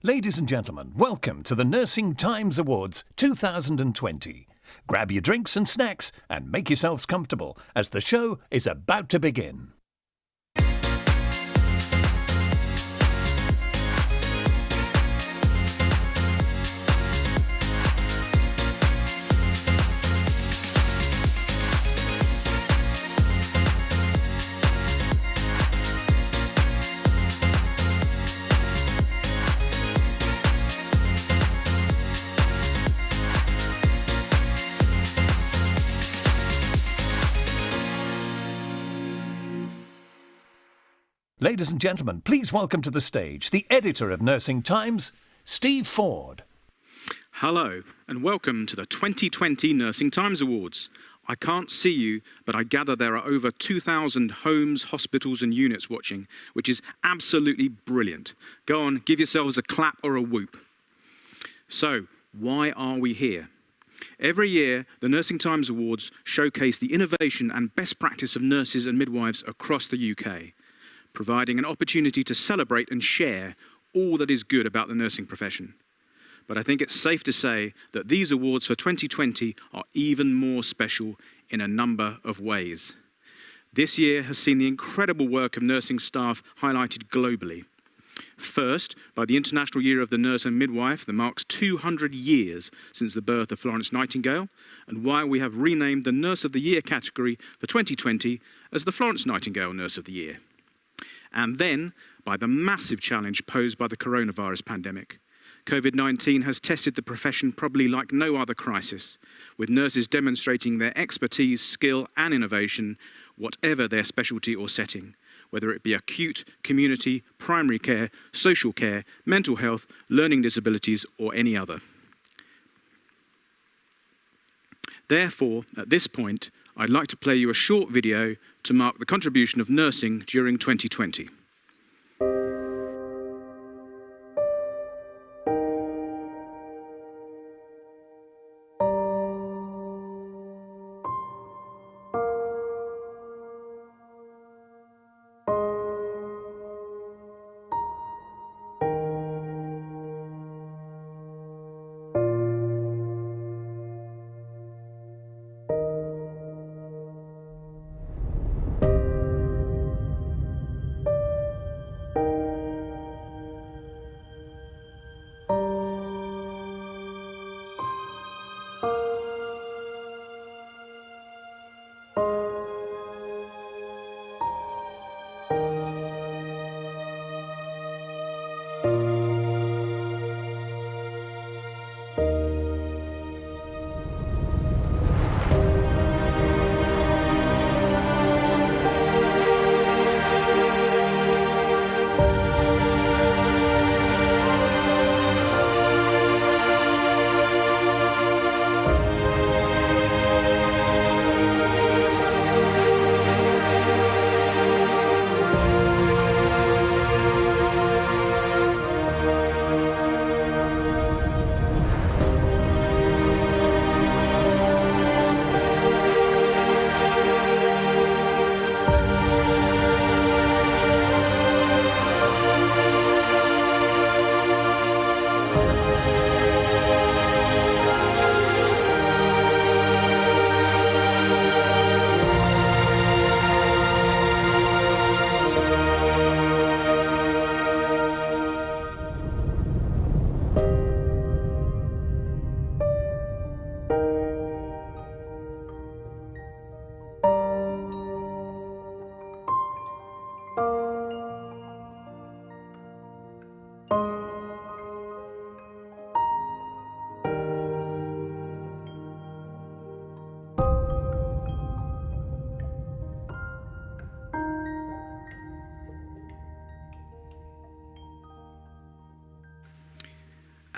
Ladies and gentlemen, welcome to the Nursing Times Awards 2020. Grab your drinks and snacks and make yourselves comfortable as the show is about to begin. Ladies and gentlemen, please welcome to the stage the editor of Nursing Times, Steve Ford. Hello, and welcome to the 2020 Nursing Times Awards. I can't see you, but I gather there are over 2,000 homes, hospitals and units watching, which is absolutely brilliant. Go on, give yourselves a clap or a whoop. So, why are we here? Every year, the Nursing Times Awards showcase the innovation and best practice of nurses and midwives across the UK, providing an opportunity to celebrate and share all that is good about the nursing profession. But I think it's safe to say that these awards for 2020 are even more special in a number of ways. This year has seen the incredible work of nursing staff highlighted globally. First, by the International Year of the Nurse and Midwife that marks 200 years since the birth of Florence Nightingale, and why we have renamed the Nurse of the Year category for 2020 as the Florence Nightingale Nurse of the Year. And then, by the massive challenge posed by the coronavirus pandemic. COVID-19 has tested the profession probably like no other crisis, with nurses demonstrating their expertise, skill and innovation, whatever their specialty or setting, whether it be acute, community, primary care, social care, mental health, learning disabilities or any other. Therefore, at this point, I'd like to play you a short video to mark the contribution of nursing during 2020.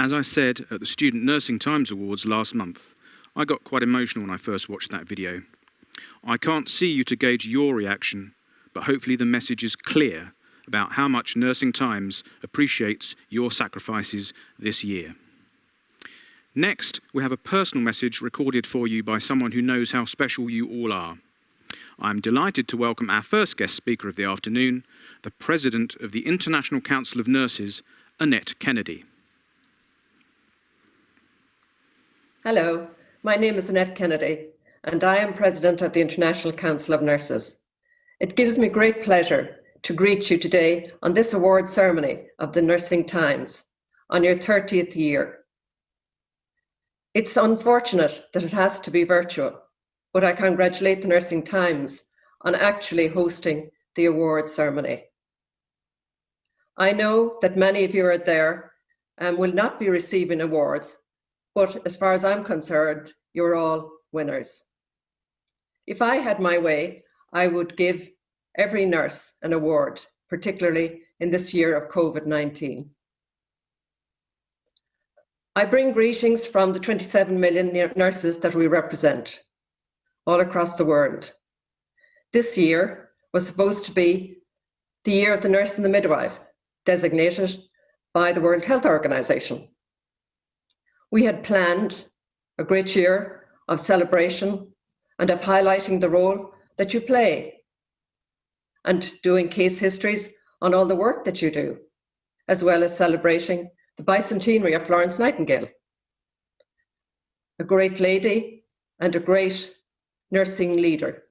As I said at the Student Nursing Times Awards last month, I got quite emotional when I first watched that video. I can't see you to gauge your reaction, but hopefully the message is clear about how much Nursing Times appreciates your sacrifices this year. Next, we have a personal message recorded for you by someone who knows how special you all are. I'm delighted to welcome our first guest speaker of the afternoon, the President of the International Council of Nurses, Annette Kennedy. Hello, my name is Annette Kennedy, and I am President of the International Council of Nurses. It gives me great pleasure to greet you today on this award ceremony of the Nursing Times on your 30th year. It's unfortunate that it has to be virtual, but I congratulate the Nursing Times on actually hosting the award ceremony. I know that many of you are there and will not be receiving awards, but as far as I'm concerned, you're all winners. If I had my way, I would give every nurse an award, particularly in this year of COVID-19. I bring greetings from the 27 million nurses that we represent all across the world. This year was supposed to be the year of the nurse and the midwife, designated by the World Health Organization. We had planned a great year of celebration and of highlighting the role that you play and doing case histories on all the work that you do, as well as celebrating the bicentenary of Florence Nightingale, a great lady and a great nursing leader,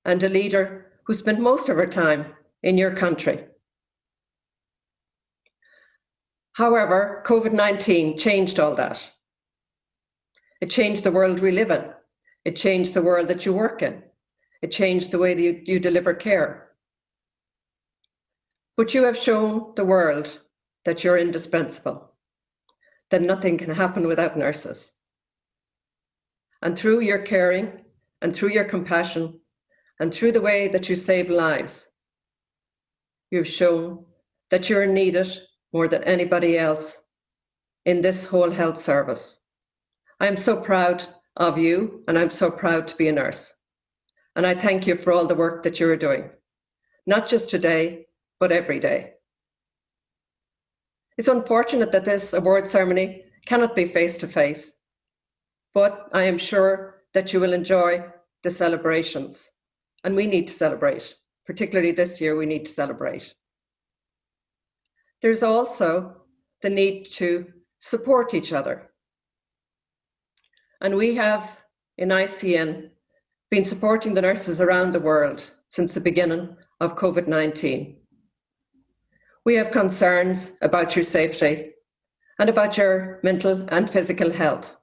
and a leader who spent most of her time in your country. However, COVID-19 changed all that. It changed the world we live in. It changed the world that you work in. It changed the way that you deliver care. But you have shown the world that you're indispensable, that nothing can happen without nurses. And through your caring, and through your compassion, and through the way that you save lives, you've shown that you're needed more than anybody else in this whole health service. I'm so proud of you, and I'm so proud to be a nurse. And I thank you for all the work that you're doing, not just today, but every day. It's unfortunate that this award ceremony cannot be face-to-face, but I am sure that you will enjoy the celebrations. And we need to celebrate, particularly this year, we need to celebrate. There's also the need to support each other. And we have, in ICN, been supporting the nurses around the world since the beginning of COVID-19. We have concerns about your safety and about your mental and physical health.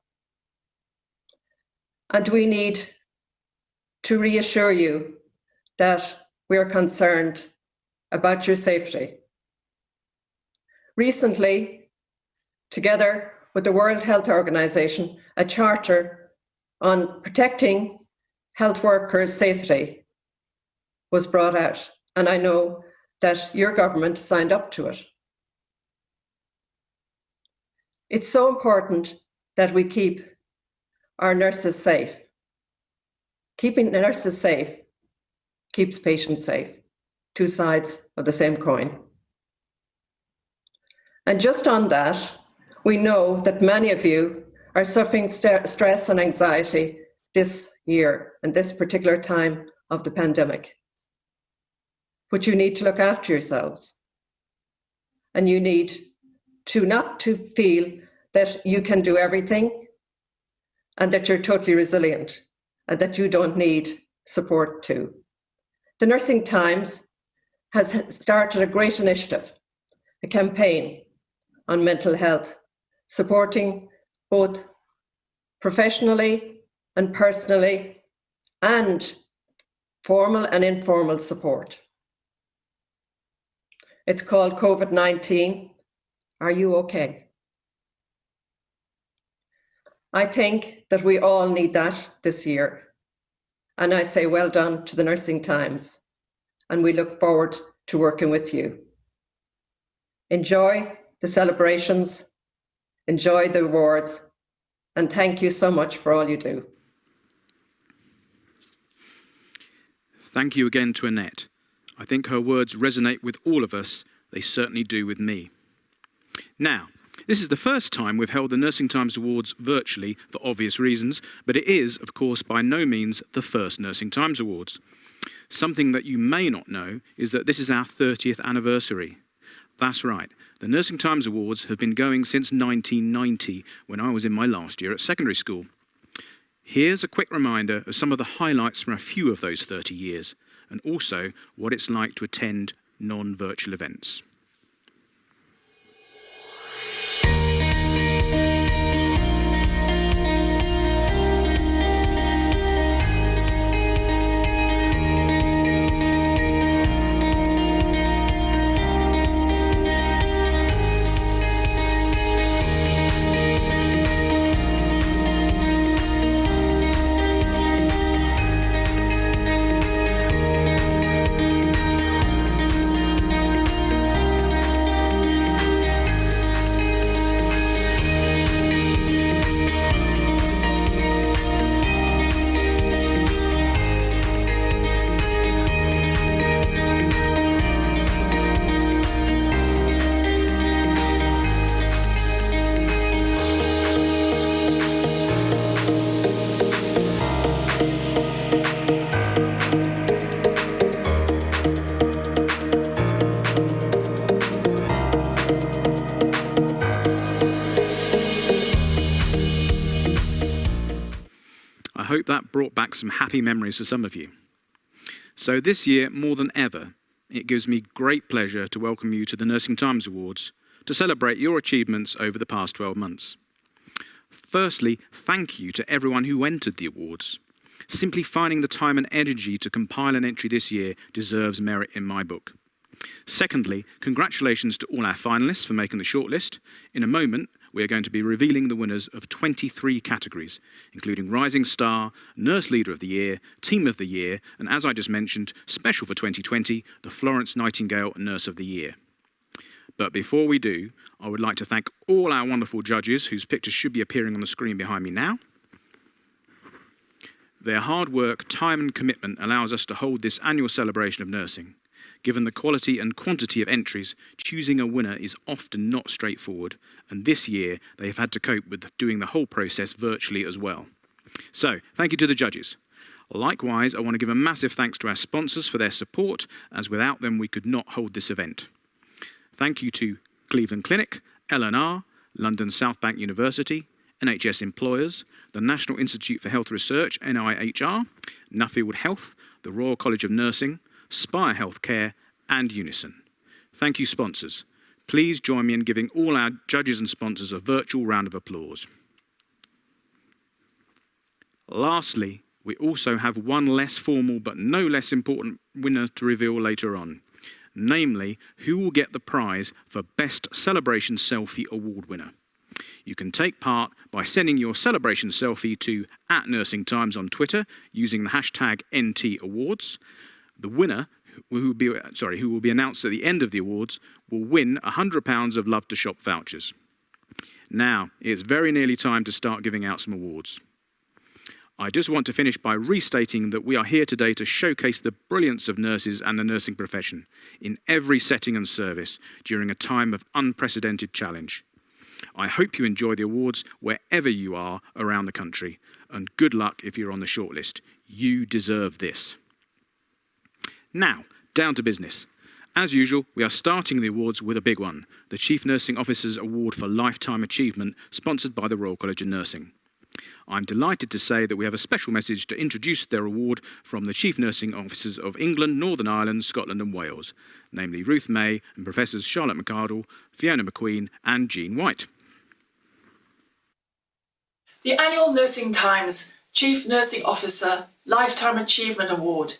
And we need to reassure you that we are concerned about your safety. Recently, together with the World Health Organization, a charter on protecting health workers' safety was brought out, and I know that your government signed up to it. It's so important that we keep our nurses safe. Keeping nurses safe keeps patients safe, two sides of the same coin. And just on that, we know that many of you are suffering stress and anxiety this year and this particular time of the pandemic. But you need to look after yourselves. And you need to not to feel that you can do everything and that you're totally resilient and that you don't need support too. The Nursing Times has started a great initiative, a campaign on mental health, supporting both professionally and personally, and formal and informal support. It's called COVID-19, Are You Okay? I think that we all need that this year. And I say well done to the Nursing Times, and we look forward to working with you. Enjoy the celebrations, enjoy the awards, and thank you so much for all you do. Thank you again to Annette. I think her words resonate with all of us. They certainly do with me. Now, this is the first time we've held the Nursing Times Awards virtually for obvious reasons, but it is, of course, by no means the first Nursing Times Awards. Something that you may not know is that this is our 30th anniversary. That's right. The Nursing Times Awards have been going since 1990, when I was in my last year at secondary school. Here's a quick reminder of some of the highlights from a few of those 30 years, and also what it's like to attend non-virtual events. I hope that brought back some happy memories for some of you. So this year, more than ever, it gives me great pleasure to welcome you to the Nursing Times Awards to celebrate your achievements over the past 12 months. Firstly, thank you to everyone who entered the awards. Simply finding the time and energy to compile an entry this year deserves merit in my book. Secondly, congratulations to all our finalists for making the shortlist. In a moment, we are going to be revealing the winners of 23 categories, including Rising Star, Nurse Leader of the Year, Team of the Year, and as I just mentioned, special for 2020, the Florence Nightingale Nurse of the Year. But before we do, I would like to thank all our wonderful judges whose pictures should be appearing on the screen behind me now. Their hard work, time and commitment allows us to hold this annual celebration of nursing. Given the quality and quantity of entries, choosing a winner is often not straightforward, and this year they have had to cope with doing the whole process virtually as well. So, thank you to the judges. Likewise, I want to give a massive thanks to our sponsors for their support, as without them we could not hold this event. Thank you to Cleveland Clinic, L&R, London South Bank University, NHS Employers, the National Institute for Health Research, NIHR, Nuffield Health, the Royal College of Nursing, Spire Healthcare, and Unison. Thank you, sponsors. Please join me in giving all our judges and sponsors a virtual round of applause. Lastly, we also have one less formal but no less important winner to reveal later on, namely who will get the prize for Best Celebration Selfie Award winner. You can take part by sending your celebration selfie to @NursingTimes on Twitter using the hashtag NTAwards. The winner, who will be announced at the end of the awards, will win £100 of Love to Shop vouchers. Now, it's very nearly time to start giving out some awards. I just want to finish by restating that we are here today to showcase the brilliance of nurses and the nursing profession in every setting and service during a time of unprecedented challenge. I hope you enjoy the awards wherever you are around the country, and good luck if you're on the shortlist. You deserve this. Now, down to business. As usual, we are starting the awards with a big one, the Chief Nursing Officer's Award for Lifetime Achievement, sponsored by the Royal College of Nursing. I'm delighted to say that we have a special message to introduce their award from the Chief Nursing Officers of England, Northern Ireland, Scotland and Wales, namely Ruth May and Professors Charlotte McArdle, Fiona McQueen and Jean White. The annual Nursing Times Chief Nursing Officer Lifetime Achievement Award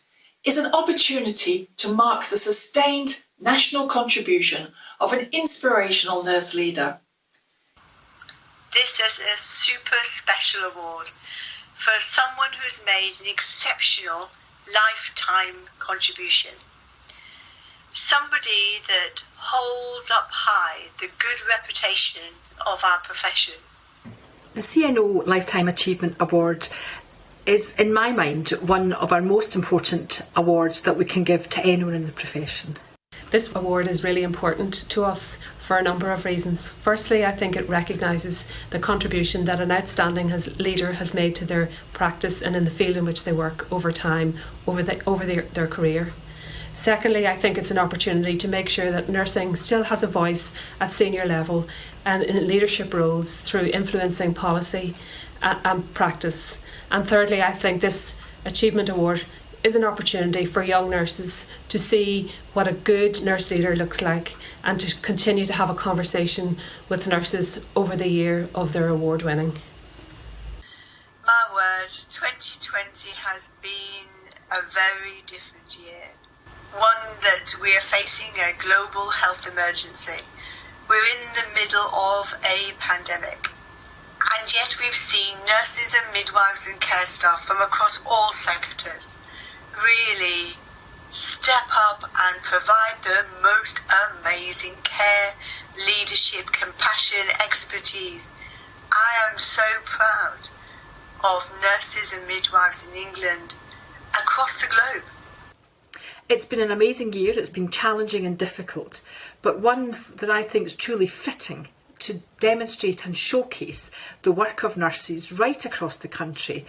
is an opportunity to mark the sustained national contribution of an inspirational nurse leader. This is a super special award for someone who's made an exceptional lifetime contribution. Somebody that holds up high the good reputation of our profession. The CNO Lifetime Achievement Award is, in my mind, one of our most important awards that we can give to anyone in the profession. This award is really important to us for a number of reasons. Firstly, I think it recognises the contribution that an outstanding leader has made to their practice and in the field in which they work over time, over their career. Secondly, I think it's an opportunity to make sure that nursing still has a voice at senior level and in leadership roles through influencing policy and practice. And thirdly, I think this Achievement Award is an opportunity for young nurses to see what a good nurse leader looks like and to continue to have a conversation with nurses over the year of their award winning. My word, 2020 has been a very different year. One that we are facing a global health emergency. We're in the middle of a pandemic. And yet we've seen nurses and midwives and care staff from across all sectors really step up and provide the most amazing care, leadership, compassion, expertise. I am so proud of nurses and midwives in England across the globe. It's been an amazing year. It's been challenging and difficult, but one that I think is truly fitting to demonstrate and showcase the work of nurses right across the country,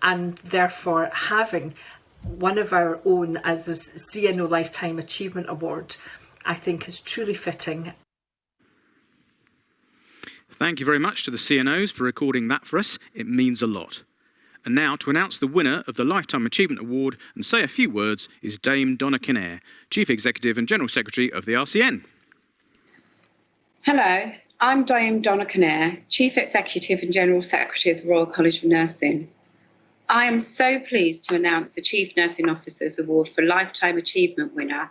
and therefore having one of our own as the CNO Lifetime Achievement Award, I think is truly fitting. Thank you very much to the CNOs for recording that for us. It means a lot. And now, to announce the winner of the Lifetime Achievement Award and say a few words is Dame Donna Kinnair, Chief Executive and General Secretary of the RCN. Hello, I'm Dame Donna Kinnair, Chief Executive and General Secretary of the Royal College of Nursing. I am so pleased to announce the Chief Nursing Officers Award for Lifetime Achievement winner,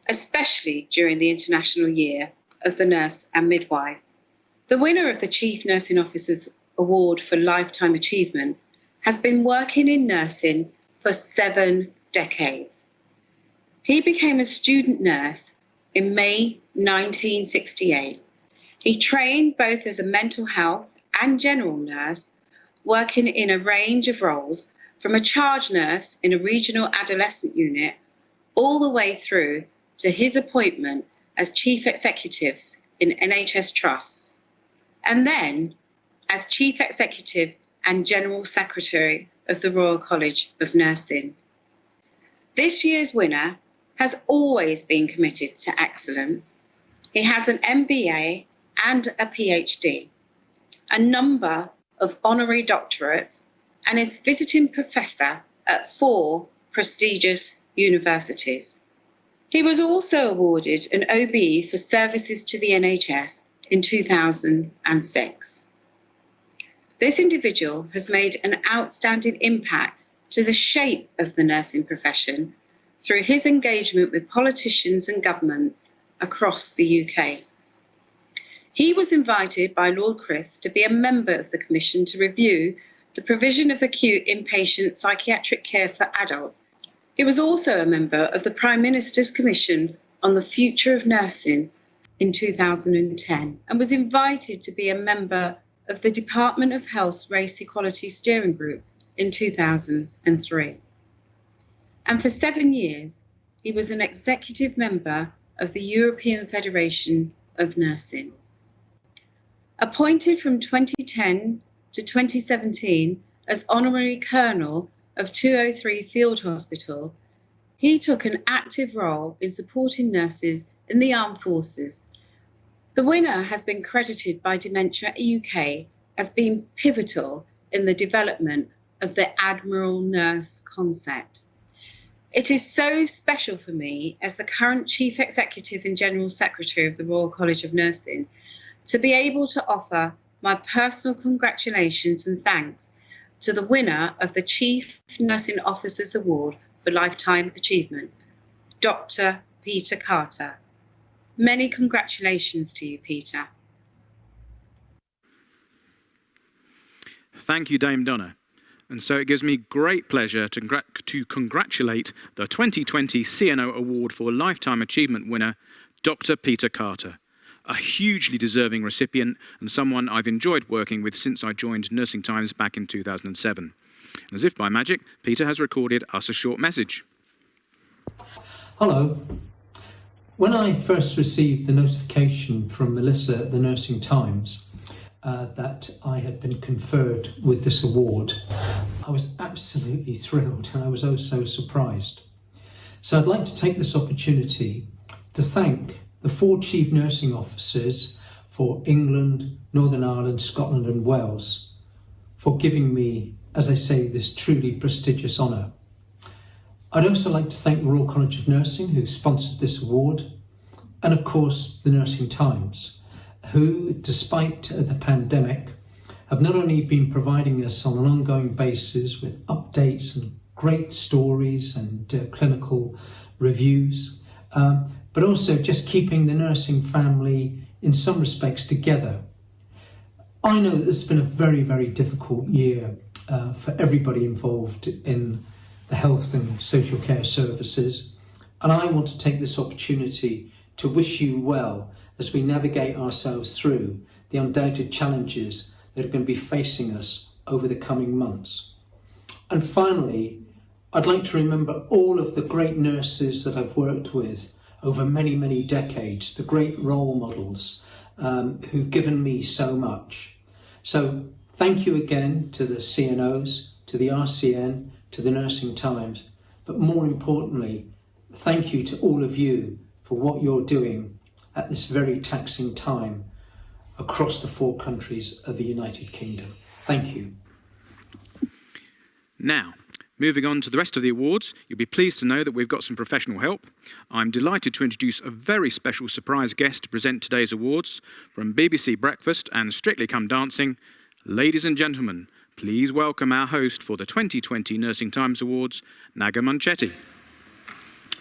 especially during the International Year of the Nurse and Midwife. The winner of the Chief Nursing Officers Award for Lifetime Achievement has been working in nursing for 7 decades. He became a student nurse in May 1968. He trained both as a mental health and general nurse, working in a range of roles from a charge nurse in a regional adolescent unit all the way through to his appointment as chief executives in NHS trusts, and then as chief executive and General Secretary of the Royal College of Nursing. This year's winner has always been committed to excellence. He has an MBA and a PhD, a number of honorary doctorates, and is visiting professor at 4 prestigious universities. He was also awarded an OBE for services to the NHS in 2006. This individual has made an outstanding impact to the shape of the nursing profession through his engagement with politicians and governments across the UK. He was invited by Lord Chris to be a member of the Commission to review the provision of acute inpatient psychiatric care for adults. He was also a member of the Prime Minister's Commission on the Future of Nursing in 2010 and was invited to be a member of the Department of Health's Race Equality Steering Group in 2003. And for 7 years, he was an executive member of the European Federation of Nursing. Appointed from 2010 to 2017 as Honorary Colonel of 203 Field Hospital, he took an active role in supporting nurses in the armed forces. The winner has been credited by Dementia UK as being pivotal in the development of the Admiral Nurse concept. It is so special for me as the current Chief Executive and General Secretary of the Royal College of Nursing to be able to offer my personal congratulations and thanks to the winner of the Chief Nursing Officers Award for Lifetime Achievement, Dr. Peter Carter. Many congratulations to you, Peter. Thank you, Dame Donna. And so it gives me great pleasure to congratulate the 2020 CNO Award for Lifetime Achievement winner, Dr. Peter Carter, a hugely deserving recipient and someone I've enjoyed working with since I joined Nursing Times back in 2007. And as if by magic, Peter has recorded us a short message. Hello. When I first received the notification from Melissa at the Nursing Times that I had been conferred with this award, I was absolutely thrilled and I was oh so surprised. So I'd like to take this opportunity to thank the 4 Chief Nursing Officers for England, Northern Ireland, Scotland and Wales for giving me, as I say, this truly prestigious honour. I'd also like to thank the Royal College of Nursing, who sponsored this award, and of course the Nursing Times, who, despite the pandemic, have not only been providing us on an ongoing basis with updates and great stories and clinical reviews, but also just keeping the nursing family in some respects together. I know that this has been a very, very difficult year for everybody involved in the health and social care services, and I want to take this opportunity to wish you well as we navigate ourselves through the undoubted challenges that are going to be facing us over the coming months. And finally, I'd like to remember all of the great nurses that I've worked with over many, many decades, the great role models who've given me so much. So thank you again to the CNOs, to the RCN, to the Nursing Times, but more importantly, thank you to all of you for what you're doing at this very taxing time across the 4 countries of the United Kingdom. Thank you. Now, moving on to the rest of the awards, you'll be pleased to know that we've got some professional help. I'm delighted to introduce a very special surprise guest to present today's awards from BBC Breakfast and Strictly Come Dancing. Ladies and gentlemen, please welcome our host for the 2020 Nursing Times Awards, Naga Munchetty.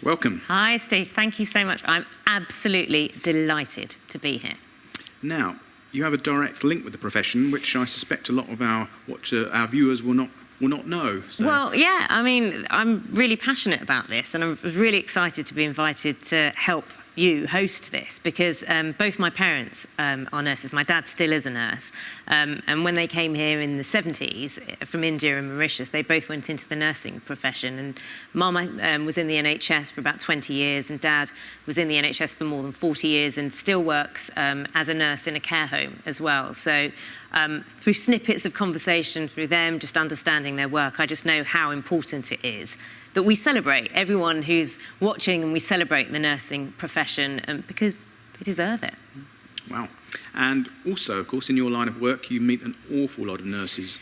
Welcome. Hi, Steve. Thank you so much. I'm absolutely delighted to be here. Now, you have a direct link with the profession, which I suspect a lot of our viewers will not know. So. Well, yeah, I mean, I'm really passionate about this, and I was really excited to be invited to help you host this, because both my parents are nurses. My dad still is a nurse, and when they came here in the 70s from India and Mauritius, they both went into the nursing profession, and Mum was in the NHS for about 20 years, and Dad was in the NHS for more than 40 years and still works as a nurse in a care home as well. So through snippets of conversation, through them just understanding their work, I just know how important it is that we celebrate everyone who's watching, and we celebrate the nursing profession because they deserve it. Wow. And also, of course, in your line of work, you meet an awful lot of nurses.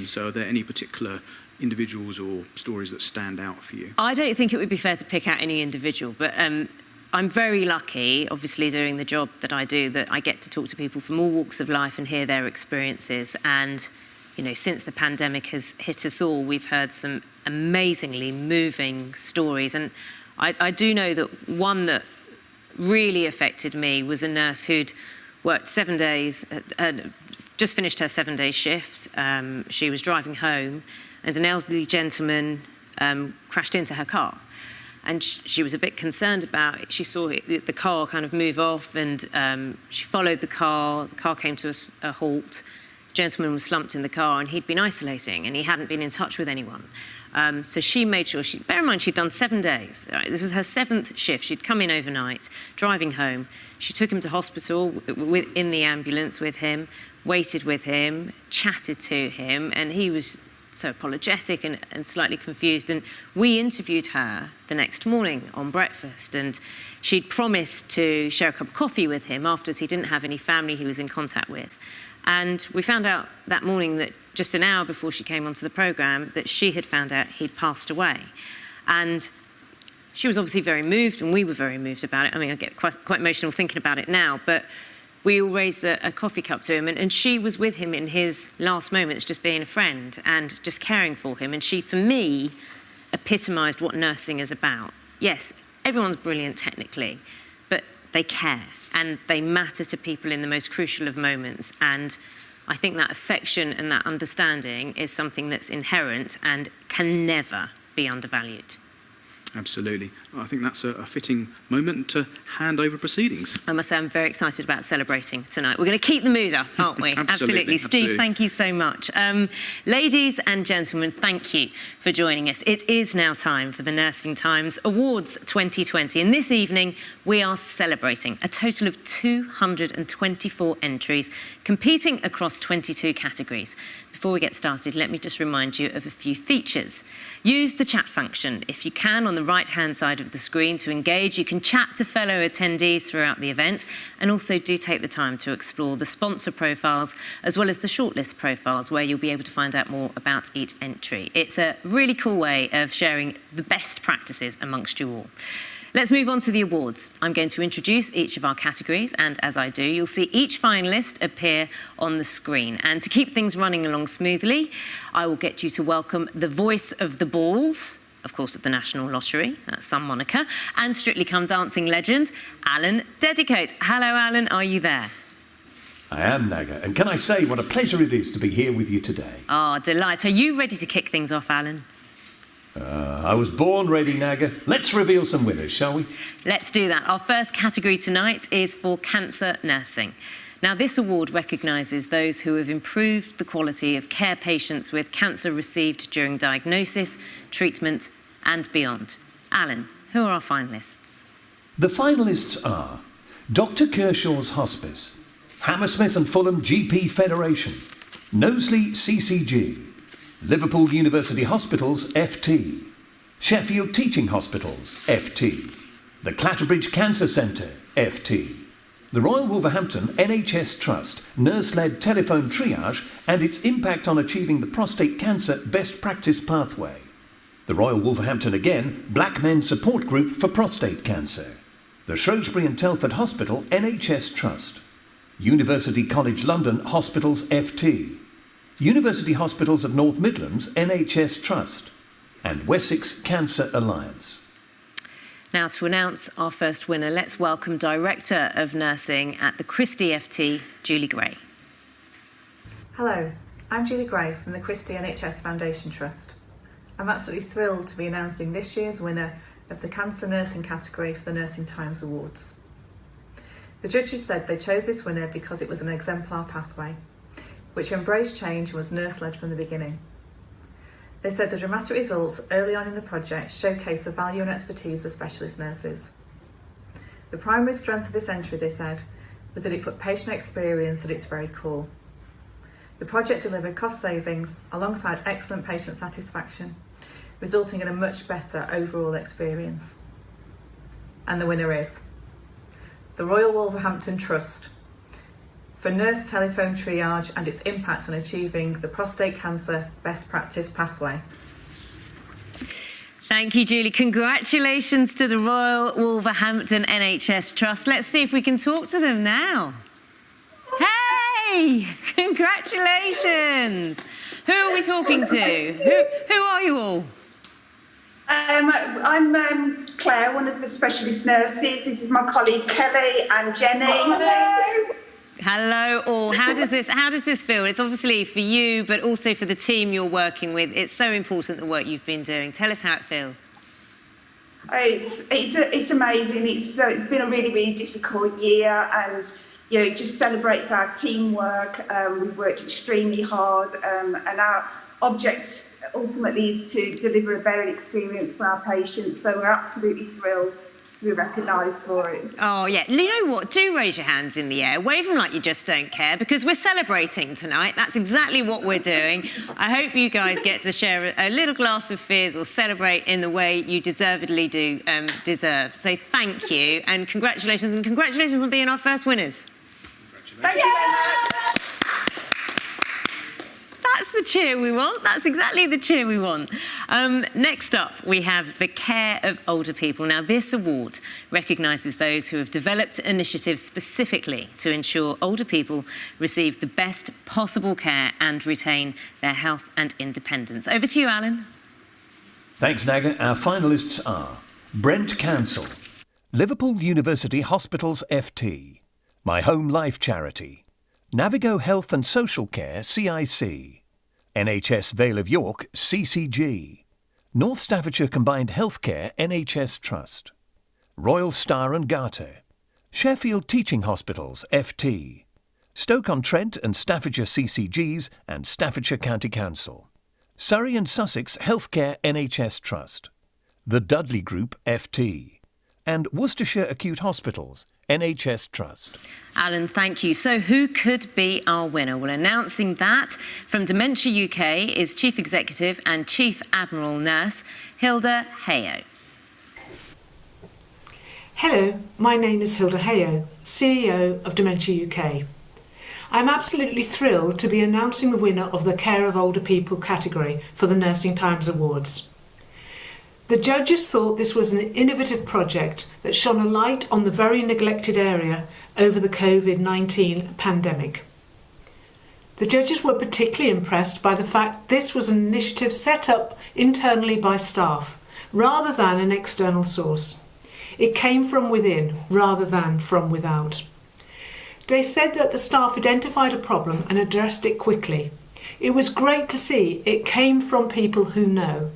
So are there any particular individuals or stories that stand out for you? I don't think it would be fair to pick out any individual, but I'm very lucky, obviously, doing the job that I do, that I get to talk to people from all walks of life and hear their experiences. And, you know, since the pandemic has hit us all, we've heard some amazingly moving stories. And I do know that one that really affected me was a nurse who'd worked 7 days, just finished her 7-day shift. She was driving home, and an elderly gentleman crashed into her car. And she was a bit concerned about it. She saw the car kind of move off, and she followed the car. The car came to a halt. The gentleman was slumped in the car, and he'd been isolating, and he hadn't been in touch with anyone. So she made sure, bear in mind, she'd done 7 days. This was her 7th shift. She'd come in overnight, driving home. She took him to hospital in the ambulance with him, waited with him, chatted to him, and he was so apologetic and slightly confused. And we interviewed her the next morning on Breakfast, and she'd promised to share a cup of coffee with him afterwards. He didn't have any family he was in contact with. And we found out that morning that just an hour before she came onto the programme that she had found out he'd passed away. And she was obviously very moved, and we were very moved about it. I mean, I get quite emotional thinking about it now, but we all raised a coffee cup to him, and she was with him in his last moments, just being a friend and just caring for him. And she, for me, epitomised what nursing is about. Yes, everyone's brilliant technically, but they care, and they matter to people in the most crucial of moments. And I think that affection and that understanding is something that's inherent and can never be undervalued. Absolutely. I think that's a fitting moment to hand over proceedings. I must say I'm very excited about celebrating tonight. We're going to keep the mood up, aren't we? Absolutely. Steve, thank you so much. Ladies and gentlemen, thank you for joining us. It is now time for the Nursing Times Awards 2020. And this evening, we are celebrating a total of 224 entries competing across 22 categories. Before we get started, let me just remind you of a few features. Use the chat function if you can on the right-hand side of the screen to engage. You can chat to fellow attendees throughout the event, and also do take the time to explore the sponsor profiles as well as the shortlist profiles, where you'll be able to find out more about each entry. It's a really cool way of sharing the best practices amongst you all. Let's move on to the awards. I'm going to introduce each of our categories, and as I do, you'll see each finalist appear on the screen. And to keep things running along smoothly, I will get you to welcome the voice of the balls, of course, of the National Lottery, that's some moniker, and Strictly Come Dancing legend, Alan Dedicoat. Hello, Alan, are you there? I am, Naga, and can I say what a pleasure it is to be here with you today. Ah, delight. Are you ready to kick things off, Alan? I was born ready, Naga. Let's reveal some winners, shall we? Let's do that. Our first category tonight is for cancer nursing. Now, this award recognises those who have improved the quality of care patients with cancer received during diagnosis, treatment and beyond. Alan, who are our finalists? The finalists are Dr. Kershaw's Hospice, Hammersmith and Fulham GP Federation, Knowsley CCG, Liverpool University Hospitals FT, Sheffield Teaching Hospitals FT, the Clatterbridge Cancer Centre FT, the Royal Wolverhampton NHS Trust nurse-led telephone triage and its impact on achieving the prostate cancer best practice pathway, the Royal Wolverhampton again Black Men Support Group for Prostate Cancer, the Shrewsbury and Telford Hospital NHS Trust, University College London Hospitals FT, University Hospitals of North Midlands NHS Trust, and Wessex Cancer Alliance. Now, to announce our first winner, let's welcome Director of Nursing at the Christie FT, Julie Gray. Hello, I'm Julie Gray from the Christie NHS Foundation Trust. I'm absolutely thrilled to be announcing this year's winner of the Cancer Nursing category for the Nursing Times Awards. The judges said they chose this winner because it was an exemplar pathway, which embraced change and was nurse-led from the beginning. They said the dramatic results early on in the project showcased the value and expertise of specialist nurses. The primary strength of this entry, they said, was that it put patient experience at its very core. The project delivered cost savings alongside excellent patient satisfaction, resulting in a much better overall experience. And the winner is the Royal Wolverhampton Trust for nurse telephone triage and its impact on achieving the prostate cancer best practice pathway. Thank you, Julie. Congratulations to the Royal Wolverhampton NHS Trust. Let's see if we can talk to them now. Hey! Congratulations! Who are we talking to? Who are you all? I'm Claire, one of the specialist nurses. This is my colleague Kelly and Jenny. Hello. Hello all. How does this feel? It's obviously for you, but also for the team you're working with. It's so important, the work you've been doing. Tell us how it feels. It's amazing. It's been a really, really difficult year, and it just celebrates our teamwork. We've worked extremely hard, and our object ultimately is to deliver a better experience for our patients. So we're absolutely thrilled to be recognised for it. Oh, yeah. You know what? Do raise your hands in the air. Wave them like you just don't care, because we're celebrating tonight. That's exactly what we're doing. I hope you guys get to share a little glass of fizz or celebrate in the way you deservedly deserve. So thank you, and congratulations on being our first winners. Thank you very much. That's the cheer we want. That's exactly the cheer we want. Next up, we have the care of older people. Now, this award recognises those who have developed initiatives specifically to ensure older people receive the best possible care and retain their health and independence. Over to you, Alan. Thanks, Naga. Our finalists are Brent Council, Liverpool University Hospitals FT, My Home Life Charity, Navigo Health and Social Care CIC, NHS Vale of York CCG, North Staffordshire Combined Healthcare NHS Trust, Royal Star and Garter, Sheffield Teaching Hospitals FT, Stoke-on-Trent and Staffordshire CCGs and Staffordshire County Council, Surrey and Sussex Healthcare NHS Trust, the Dudley Group FT, and Worcestershire Acute Hospitals NHS Trust. Alan, thank you. So who could be our winner? Well, announcing that from Dementia UK is Chief Executive and Chief Admiral Nurse Hilda Hayo. Hello, my name is Hilda Hayo, CEO of Dementia UK. I'm absolutely thrilled to be announcing the winner of the Care of Older People category for the Nursing Times Awards. The judges thought this was an innovative project that shone a light on the very neglected area over the COVID-19 pandemic. The judges were particularly impressed by the fact this was an initiative set up internally by staff, rather than an external source. It came from within, rather than from without. They said that the staff identified a problem and addressed it quickly. It was great to see it came from people who know.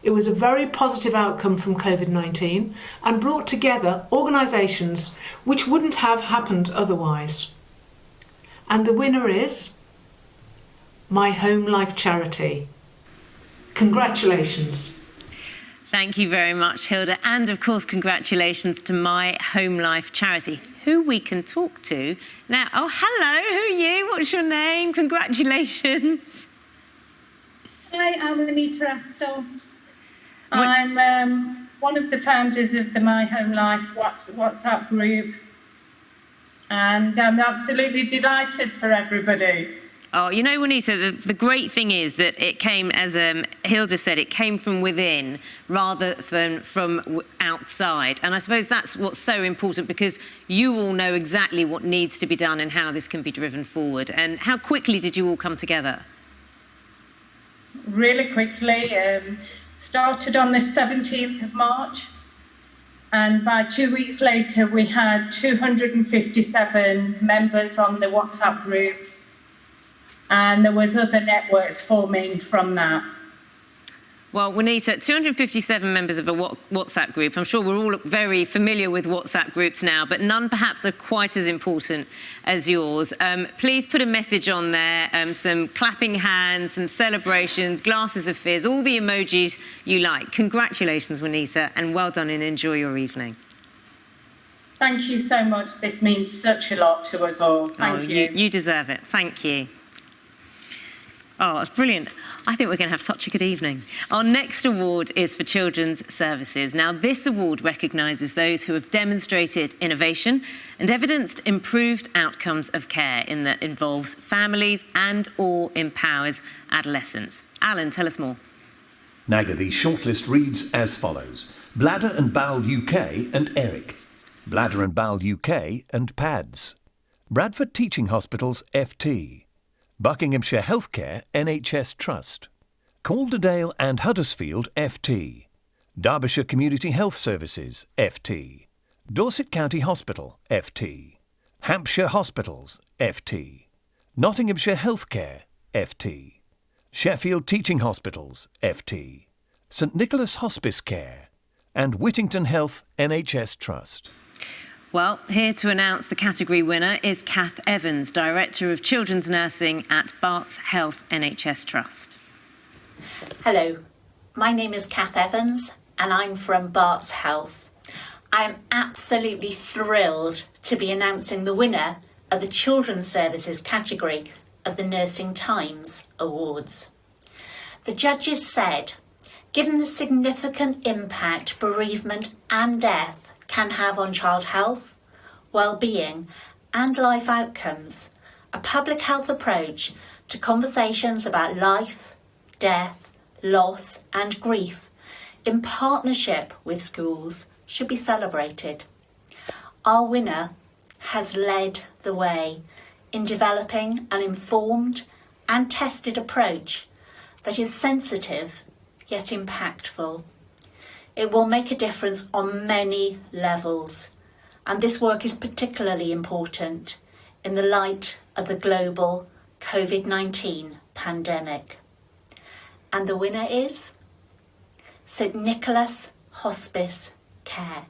It was a very positive outcome from COVID-19 and brought together organisations which wouldn't have happened otherwise. And the winner is My Home Life charity. Congratulations. Thank you very much, Hilda. And of course, congratulations to My Home Life charity, who we can talk to now. Oh, hello, who are you? What's your name? Congratulations. Hi, I'm Anita Astor. I'm one of the founders of the My Home Life WhatsApp group, and I'm absolutely delighted for everybody. Oh, you know, Juanita, the great thing is that it came, as Hilda said, it came from within rather than from outside. And I suppose that's what's so important, because you all know exactly what needs to be done and how this can be driven forward. And how quickly did you all come together? Really quickly. Started on the 17th of March. And by 2 weeks later, we had 257 members on the WhatsApp group. And there was other networks forming from that. Well, Juanita, 257 members of a WhatsApp group. I'm sure we're all very familiar with WhatsApp groups now, but none perhaps are quite as important as yours. Please put a message on there, some clapping hands, some celebrations, glasses of fizz, all the emojis you like. Congratulations, Juanita, and well done, and enjoy your evening. Thank you so much. This means such a lot to us all. Thank you. You deserve it. Thank you. Oh, it's brilliant. I think we're going to have such a good evening. Our next award is for Children's Services. Now, this award recognises those who have demonstrated innovation and evidenced improved outcomes of care that involves families and/or empowers adolescents. Alan, tell us more. NAGA, the shortlist reads as follows: Bladder and Bowel UK and ERIC, Bladder and Bowel UK and PADS, Bradford Teaching Hospitals FT, Buckinghamshire Healthcare NHS Trust, Calderdale and Huddersfield FT, Derbyshire Community Health Services FT, Dorset County Hospital FT, Hampshire Hospitals FT, Nottinghamshire Healthcare FT, Sheffield Teaching Hospitals FT, St Nicholas Hospice Care and Whittington Health NHS Trust. Well, here to announce the category winner is Kath Evans, Director of Children's Nursing at Barts Health NHS Trust. Hello, my name is Kath Evans and I'm from Barts Health. I am absolutely thrilled to be announcing the winner of the Children's Services category of the Nursing Times Awards. The judges said, given the significant impact bereavement and death can have on child health, well-being and life outcomes, a public health approach to conversations about life, death, loss and grief in partnership with schools should be celebrated. Our winner has led the way in developing an informed and tested approach that is sensitive yet impactful. It will make a difference on many levels, and this work is particularly important in the light of the global COVID-19 pandemic. And the winner is St Nicholas Hospice Care.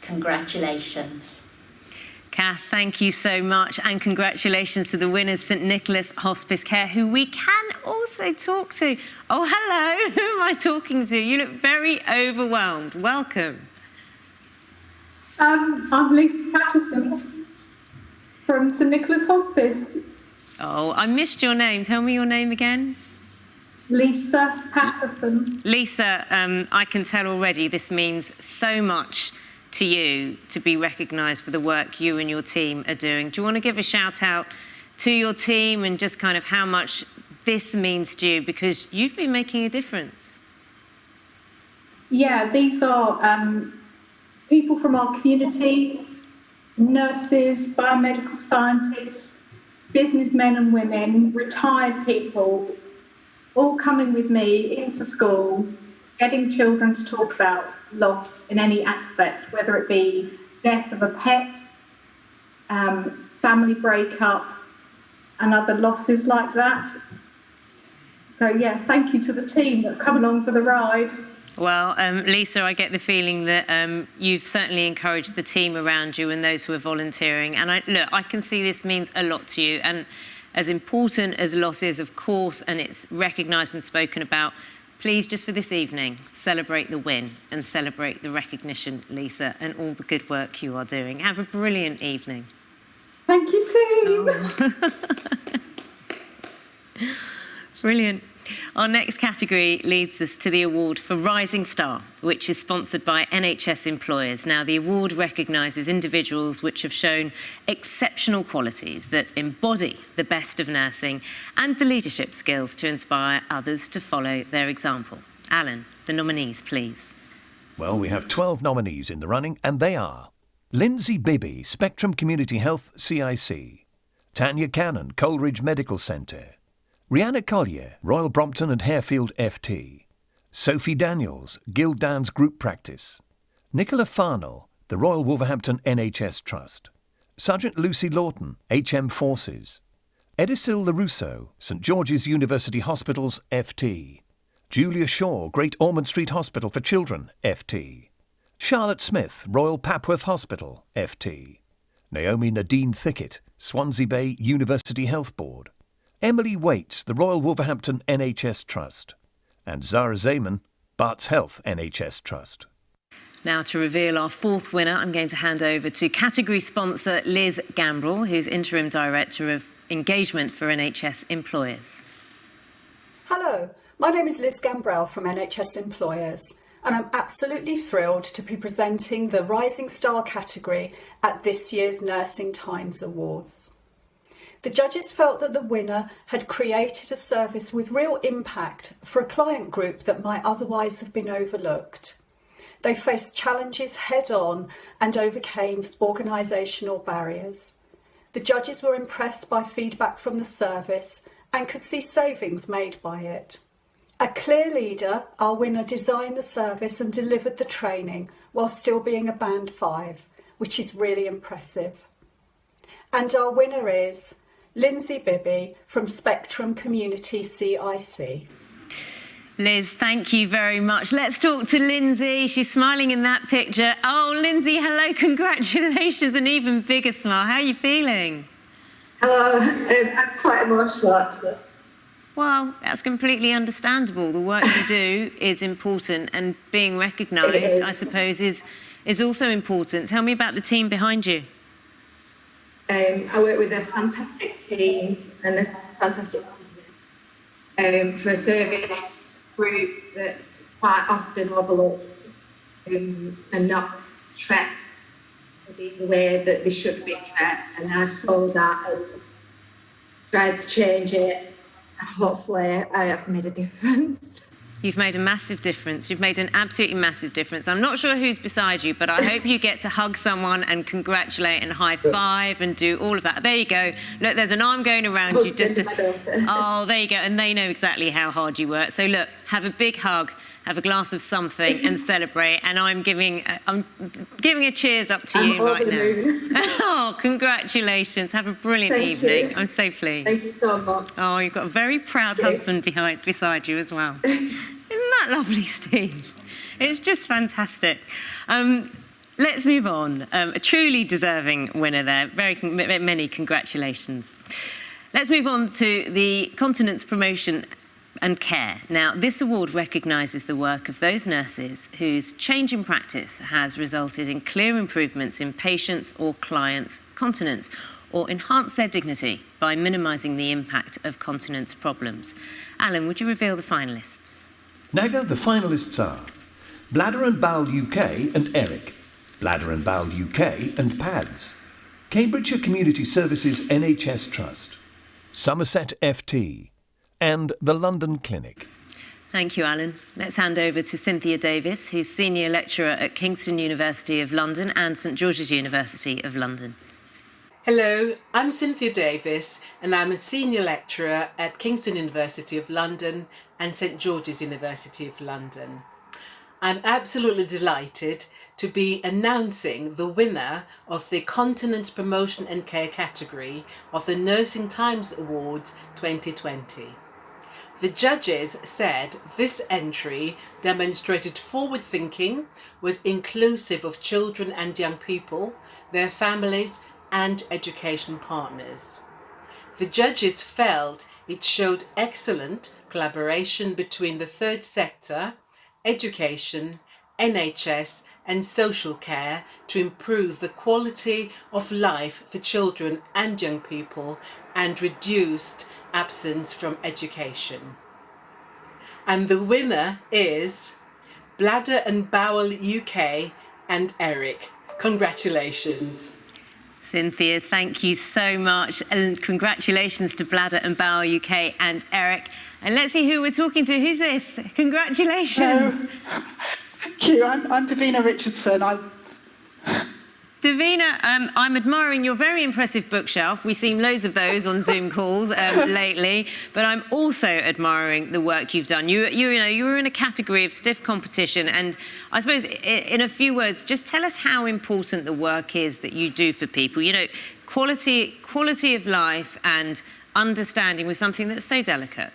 Congratulations. Kath, thank you so much, and congratulations to the winners, St Nicholas Hospice Care, who we can also talk to. Oh, hello, who am I talking to? You look very overwhelmed. Welcome. I'm Lisa Patterson from St Nicholas Hospice. Oh, I missed your name. Tell me your name again. Lisa Patterson. Lisa, I can tell already this means so much to you to be recognised for the work you and your team are doing. Do you want to give a shout out to your team and just kind of how much this means to you, because you've been making a difference? Yeah, these are people from our community, nurses, biomedical scientists, businessmen and women, retired people, all coming with me into school, getting children to talk about loss in any aspect, whether it be death of a pet, family breakup, and other losses like that. So yeah, thank you to the team that come along for the ride. Well, Lisa, I get the feeling that you've certainly encouraged the team around you and those who are volunteering. And I can see this means a lot to you. And as important as loss is, of course, and it's recognised and spoken about, please, just for this evening, celebrate the win and celebrate the recognition, Lisa, and all the good work you are doing. Have a brilliant evening. Thank you, team. Oh. Brilliant. Our next category leads us to the award for Rising Star, which is sponsored by NHS employers. Now, the award recognises individuals which have shown exceptional qualities that embody the best of nursing and the leadership skills to inspire others to follow their example. Alan, the nominees, please. Well, we have 12 nominees in the running, and they are Lindsay Bibby, Spectrum Community Health, CIC; Tanya Cannon, Coleridge Medical Centre; Rihanna Collier, Royal Brompton and Harefield FT; Sophie Daniels, Gildans Group Practice; Nicola Farnell, the Royal Wolverhampton NHS Trust; Sergeant Lucy Lawton, HM Forces; Edisil LaRusso, St George's University Hospitals FT; Julia Shaw, Great Ormond Street Hospital for Children FT; Charlotte Smith, Royal Papworth Hospital FT; Naomi Nadine Thickett, Swansea Bay University Health Board; Emily Waits, the Royal Wolverhampton NHS Trust; and Zara Zayman, Barts Health NHS Trust. Now, to reveal our fourth winner, I'm going to hand over to category sponsor Liz Gambrell, who's Interim Director of Engagement for NHS Employers. Hello, my name is Liz Gambrell from NHS Employers, and I'm absolutely thrilled to be presenting the Rising Star category at this year's Nursing Times Awards. The judges felt that the winner had created a service with real impact for a client group that might otherwise have been overlooked. They faced challenges head-on and overcame organisational barriers. The judges were impressed by feedback from the service and could see savings made by it. A clear leader, our winner designed the service and delivered the training while still being a Band 5, which is really impressive. And our winner is Lindsay Bibby from Spectrum Community CIC. Liz, thank you very much. Let's talk to Lindsay. She's smiling in that picture. Oh, Lindsay, hello, congratulations, an even bigger smile. How are you feeling? Hello, I'm quite emotional actually. Well, that's completely understandable. The work you do is important, and being recognised, I suppose, is also important. Tell me about the team behind you. I work with a fantastic team and a fantastic company for a service group that's quite often overlooked and not treated the way that they should be treated. And I saw that and tried to change it. Hopefully I have made a difference. You've made a massive difference. You've made an absolutely massive difference. I'm not sure who's beside you, but I hope you get to hug someone and congratulate and high five and do all of that. There you go. Look, there's an arm going around you. Oh, there you go. And they know exactly how hard you work. So look, have a big hug, have a glass of something and celebrate. And I'm giving a cheers up to you right now. Oh, congratulations. Have a brilliant evening. I'm so pleased. Thank you so much. Oh, you've got a very proud husband beside you as well. Isn't that lovely, Steve? It's just fantastic. Let's move on. A truly deserving winner there. Very many congratulations. Let's move on to the Continence Promotion and Care. Now, this award recognises the work of those nurses whose change in practice has resulted in clear improvements in patients' or clients' continence, or enhance their dignity by minimising the impact of continence problems. Alan, would you reveal the finalists? Naga, the finalists are Bladder and Bowel UK and Eric, Bladder and Bowel UK and PADS, Cambridgeshire Community Services NHS Trust, Somerset FT, and the London Clinic. Thank you, Alan. Let's hand over to Cynthia Davis, who's Senior Lecturer at Kingston University of London and St George's University of London. Hello, I'm Cynthia Davis and I'm a Senior Lecturer at Kingston University of London and St George's University of London. I'm absolutely delighted to be announcing the winner of the Continence Promotion and Care category of the Nursing Times Awards 2020. The judges said this entry demonstrated forward thinking, was inclusive of children and young people, their families and education partners. The judges felt it showed excellent collaboration between the third sector, education, NHS and social care to improve the quality of life for children and young people and reduced absence from education. And the winner is Bladder and Bowel UK and Eric. Congratulations. Cynthia, thank you so much. And congratulations to Bladder and Bowel UK and Eric. And let's see who we're talking to. Who's this? Congratulations. Hello. Thank you. I'm Davina Richardson. Davina, I'm admiring your very impressive bookshelf. We've seen loads of those on Zoom calls lately, but I'm also admiring the work you've done. You were in a category of stiff competition, and I suppose in a few words, just tell us how important the work is that you do for people. You know, quality of life and understanding with something that's so delicate.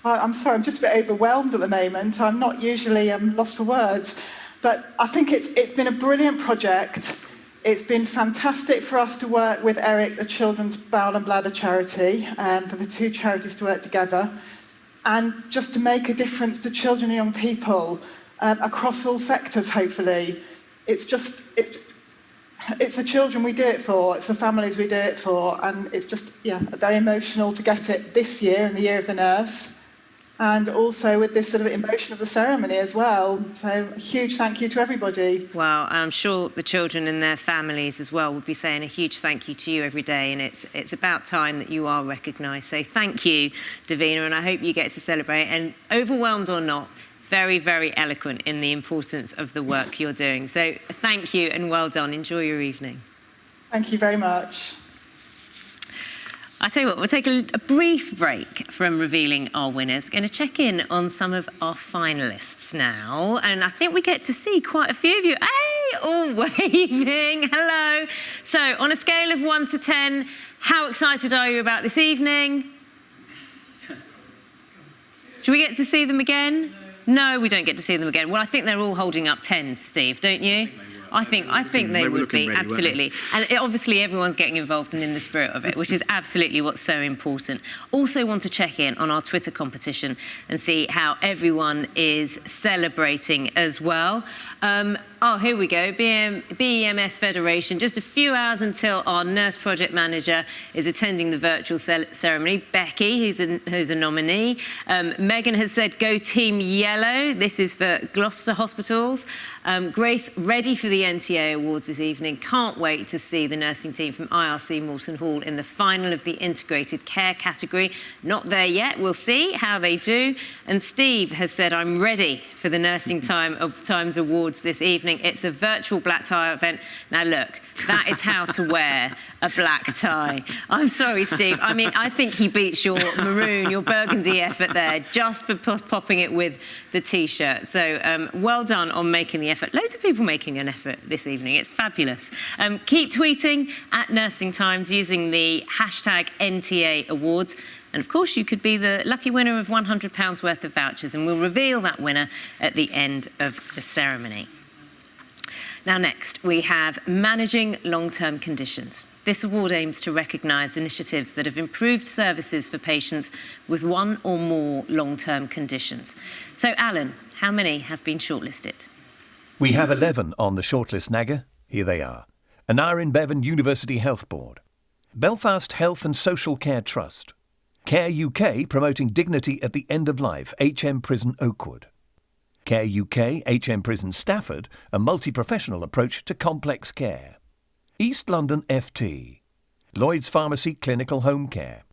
I'm sorry, I'm just a bit overwhelmed at the moment. I'm not usually lost for words. But I think it's been a brilliant project. It's been fantastic for us to work with Eric, the Children's Bowel and Bladder Charity, for the two charities to work together, and just to make a difference to children and young people across all sectors, hopefully. It's the children we do it for, it's the families we do it for, and it's just, very emotional to get it this year, in the Year of the Nurse. And also with this sort of emotion of the ceremony as well. So a huge thank you to everybody. Well, I'm sure the children and their families as well would be saying a huge thank you to you every day, and it's about time that you are recognised. So thank you, Davina, and I hope you get to celebrate. And overwhelmed or not, very, very eloquent in the importance of the work you're doing. So thank you and well done. Enjoy your evening. Thank you very much. I tell you what, we'll take a brief break from revealing our winners. Going to check in on some of our finalists now. And I think we get to see quite a few of you. Hey, all waving. Hello. So on a scale of 1 to 10, how excited are you about this evening? Do we get to see them again? No, we don't get to see them again. Well, I think they're all holding up 10s, Steve, don't you? I think they would be, ready, absolutely. And obviously everyone's getting involved and in the spirit of it, which is absolutely what's so important. Also want to check in on our Twitter competition and see how everyone is celebrating as well. Here we go, BEMS Federation. Just a few hours until our nurse project manager is attending the virtual ceremony. Becky, who's a nominee. Megan has said, go Team Yellow. This is for Gloucester Hospitals. Grace, ready for the NTA Awards this evening. Can't wait to see the nursing team from IRC Moulton Hall in the final of the integrated care category. Not there yet. We'll see how they do. And Steve has said, I'm ready for the Nursing Times Awards this evening. It's a virtual black tie event. Now look, that is how to wear a black tie. I'm sorry, Steve. I mean, I think he beats your maroon, your burgundy effort there, just for popping it with the T-shirt. So well done on making the effort. Loads of people making an effort this evening. It's fabulous. Keep tweeting at Nursing Times using the hashtag NTA Awards. And of course, you could be the lucky winner of £100 worth of vouchers, and we'll reveal that winner at the end of the ceremony. Now next, we have Managing Long-Term Conditions. This award aims to recognise initiatives that have improved services for patients with one or more long-term conditions. So, Alan, how many have been shortlisted? We have 11 on the shortlist, Naga. Here they are. Aneurin Bevan University Health Board, Belfast Health and Social Care Trust, Care UK promoting dignity at the end of life, HM Prison Oakwood, Care UK, HM Prison Stafford, a multi-professional approach to complex care. East London FT. Lloyd's Pharmacy Clinical Home Care.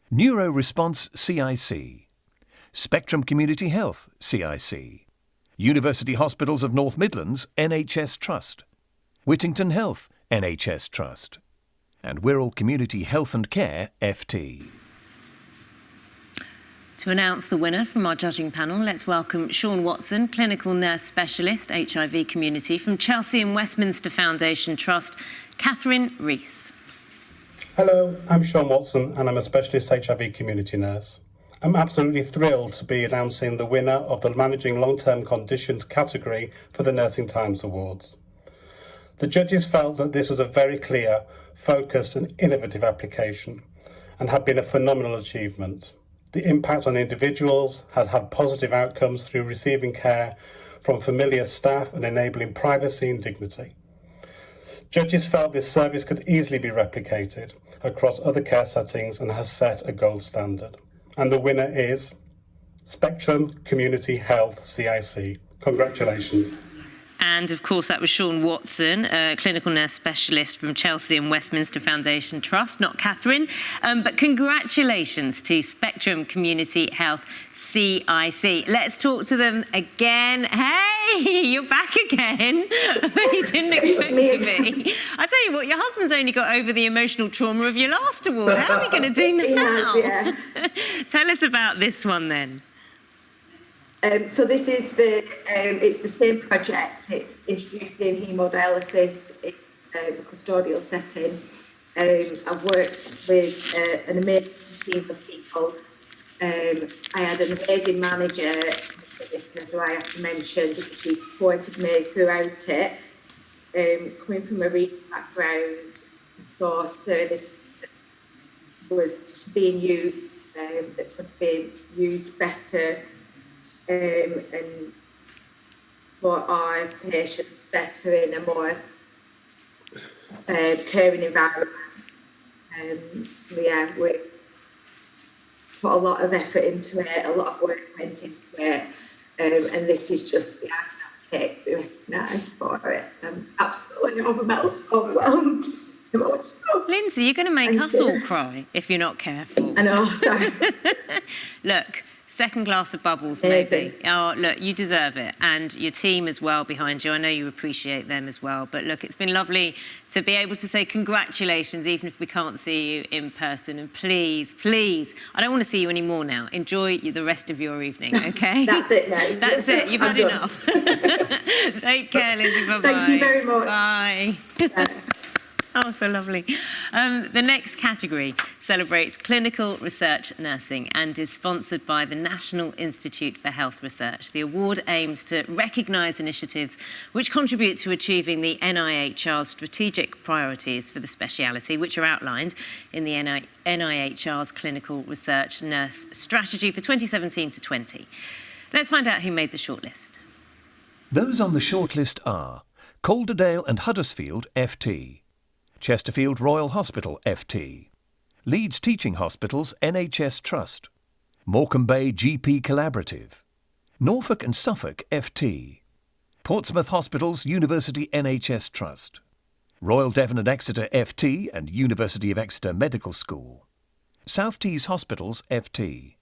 Neuro Response CIC. Spectrum Community Health CIC. University Hospitals of North Midlands NHS Trust. Whittington Health NHS Trust. And Wirral Community Health and Care FT. To announce the winner from our judging panel, let's welcome Sean Watson, Clinical Nurse Specialist, HIV Community, from Chelsea and Westminster Foundation Trust, Catherine Rees. Hello, I'm Sean Watson and I'm a Specialist HIV Community Nurse. I'm absolutely thrilled to be announcing the winner of the Managing Long-Term Conditions category for the Nursing Times Awards. The judges felt that this was a very clear, focused and innovative application and had been a phenomenal achievement. The impact on individuals had had positive outcomes through receiving care from familiar staff and enabling privacy and dignity. Judges felt this service could easily be replicated across other care settings and has set a gold standard. And the winner is Spectrum Community Health CIC. Congratulations. And of course, that was Sean Watson, a clinical nurse specialist from Chelsea and Westminster Foundation Trust, not Catherine. But congratulations to Spectrum Community Health CIC. Let's talk to them again. Hey, you're back again. You didn't expect to be. I tell you what, your husband's only got over the emotional trauma of your last award. How's he going to do now? Yes, yeah. Tell us about this one then. So this is it's the same project. It's introducing haemodialysis in a custodial setting. I've worked with an amazing team of people. I had an amazing manager, who I have to mention because she supported me throughout it. Coming from a reading background, I saw a service that was being used, that could be used better. And support our patients better in a more caring environment. So yeah, we put a lot of effort into it, a lot of work went into it, and this is just the icing on the cake to be recognised for it. I'm absolutely overwhelmed. Lindsay, you're going to make us all cry if you're not careful. I know, sorry. Look, second glass of bubbles, maybe. Oh, look, you deserve it. And your team as well behind you. I know you appreciate them as well. But look, it's been lovely to be able to say congratulations, even if we can't see you in person. And please, please, I don't want to see you anymore now. Enjoy the rest of your evening, OK? That's it now. That's it. You've had enough. Take care, Lindsay. Bye-bye. Thank you very much. Bye. Oh, so lovely. The next category celebrates clinical research nursing and is sponsored by the National Institute for Health Research. The award aims to recognise initiatives which contribute to achieving the NIHR's strategic priorities for the speciality, which are outlined in the NIHR's Clinical Research Nurse Strategy for 2017 to 20. Let's find out who made the shortlist. Those on the shortlist are Calderdale and Huddersfield FT, Chesterfield Royal Hospital FT, Leeds Teaching Hospitals NHS Trust, Morecambe Bay GP Collaborative, Norfolk and Suffolk FT, Portsmouth Hospitals University NHS Trust, Royal Devon and Exeter FT and University of Exeter Medical School, South Tees Hospitals FT,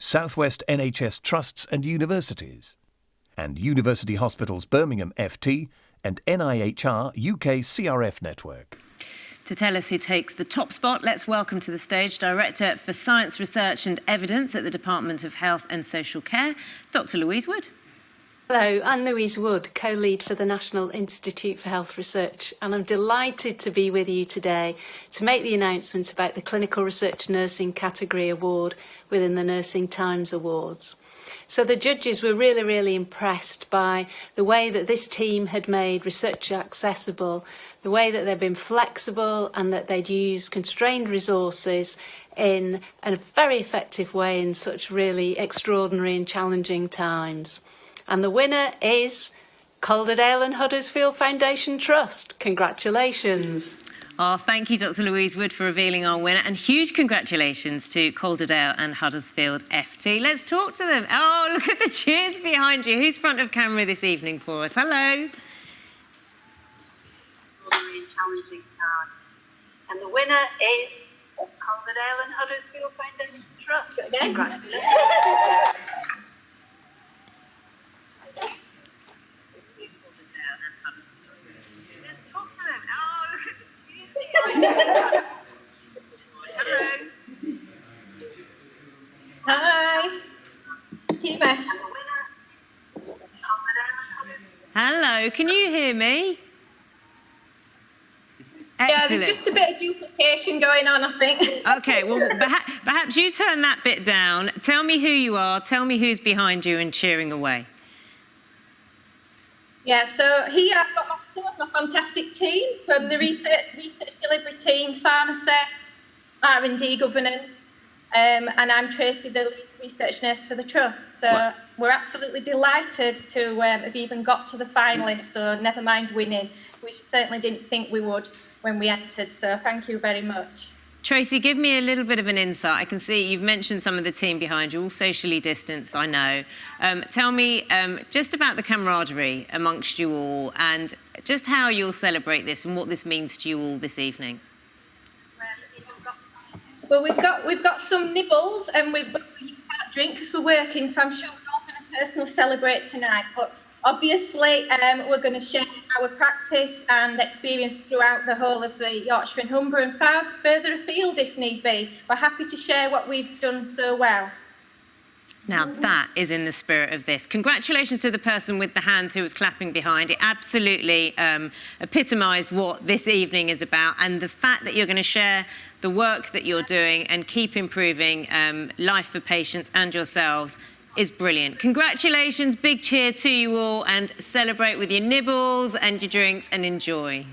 South West NHS Trusts and Universities, and University Hospitals Birmingham FT and NIHR UK CRF Network. To tell us who takes the top spot, let's welcome to the stage Director for Science, Research and Evidence at the Department of Health and Social Care, Dr. Louise Wood. Hello, I'm Louise Wood, co-lead for the National Institute for Health Research, and I'm delighted to be with you today to make the announcement about the Clinical Research Nursing Category Award within the Nursing Times Awards. So the judges were really, really impressed by the way that this team had made research accessible, the way that they've been flexible and that they'd used constrained resources in a very effective way in such really extraordinary and challenging times. And the winner is Calderdale and Huddersfield Foundation Trust. Congratulations. Oh, thank you, Dr. Louise Wood, for revealing our winner. And huge congratulations to Calderdale and Huddersfield FT. Let's talk to them. Oh, look at the cheers behind you. Who's front of camera this evening for us? Hello. Challenging time. And the winner is Calderdale and Huddersfield Foundation Trust. Again. Hi. Kima. Hello, can you hear me? Yeah, Excellent. there's just a bit of duplication going on, I think. OK, well, perhaps you turn that bit down. Tell me who you are, tell me who's behind you and cheering away. Yeah, so here I've got my fantastic team from the research delivery team, pharmacy, R&D governance, and I'm Tracy, the lead research nurse for the Trust. So we're absolutely delighted to have even got to the finalists, so never mind winning. We certainly didn't think we would when we entered, so thank you very much. Tracy, give me a little bit of an insight. I can see you've mentioned some of the team behind you, all socially distanced, I know. Tell me just about the camaraderie amongst you all and just how you'll celebrate this and what this means to you all this evening. Well, we've got some nibbles and we can't drink because we're working, so I'm sure we're all going to personally celebrate tonight. But obviously, we're going to share our practice and experience throughout the whole of the Yorkshire and Humber and far further afield if need be. We're happy to share what we've done so well. Now, that is in the spirit of this. Congratulations to the person with the hands who was clapping behind. It absolutely epitomised what this evening is about, and the fact that you're going to share the work that you're doing and keep improving life for patients and yourselves is brilliant. Congratulations, big cheer to you all, and celebrate with your nibbles and your drinks and enjoy.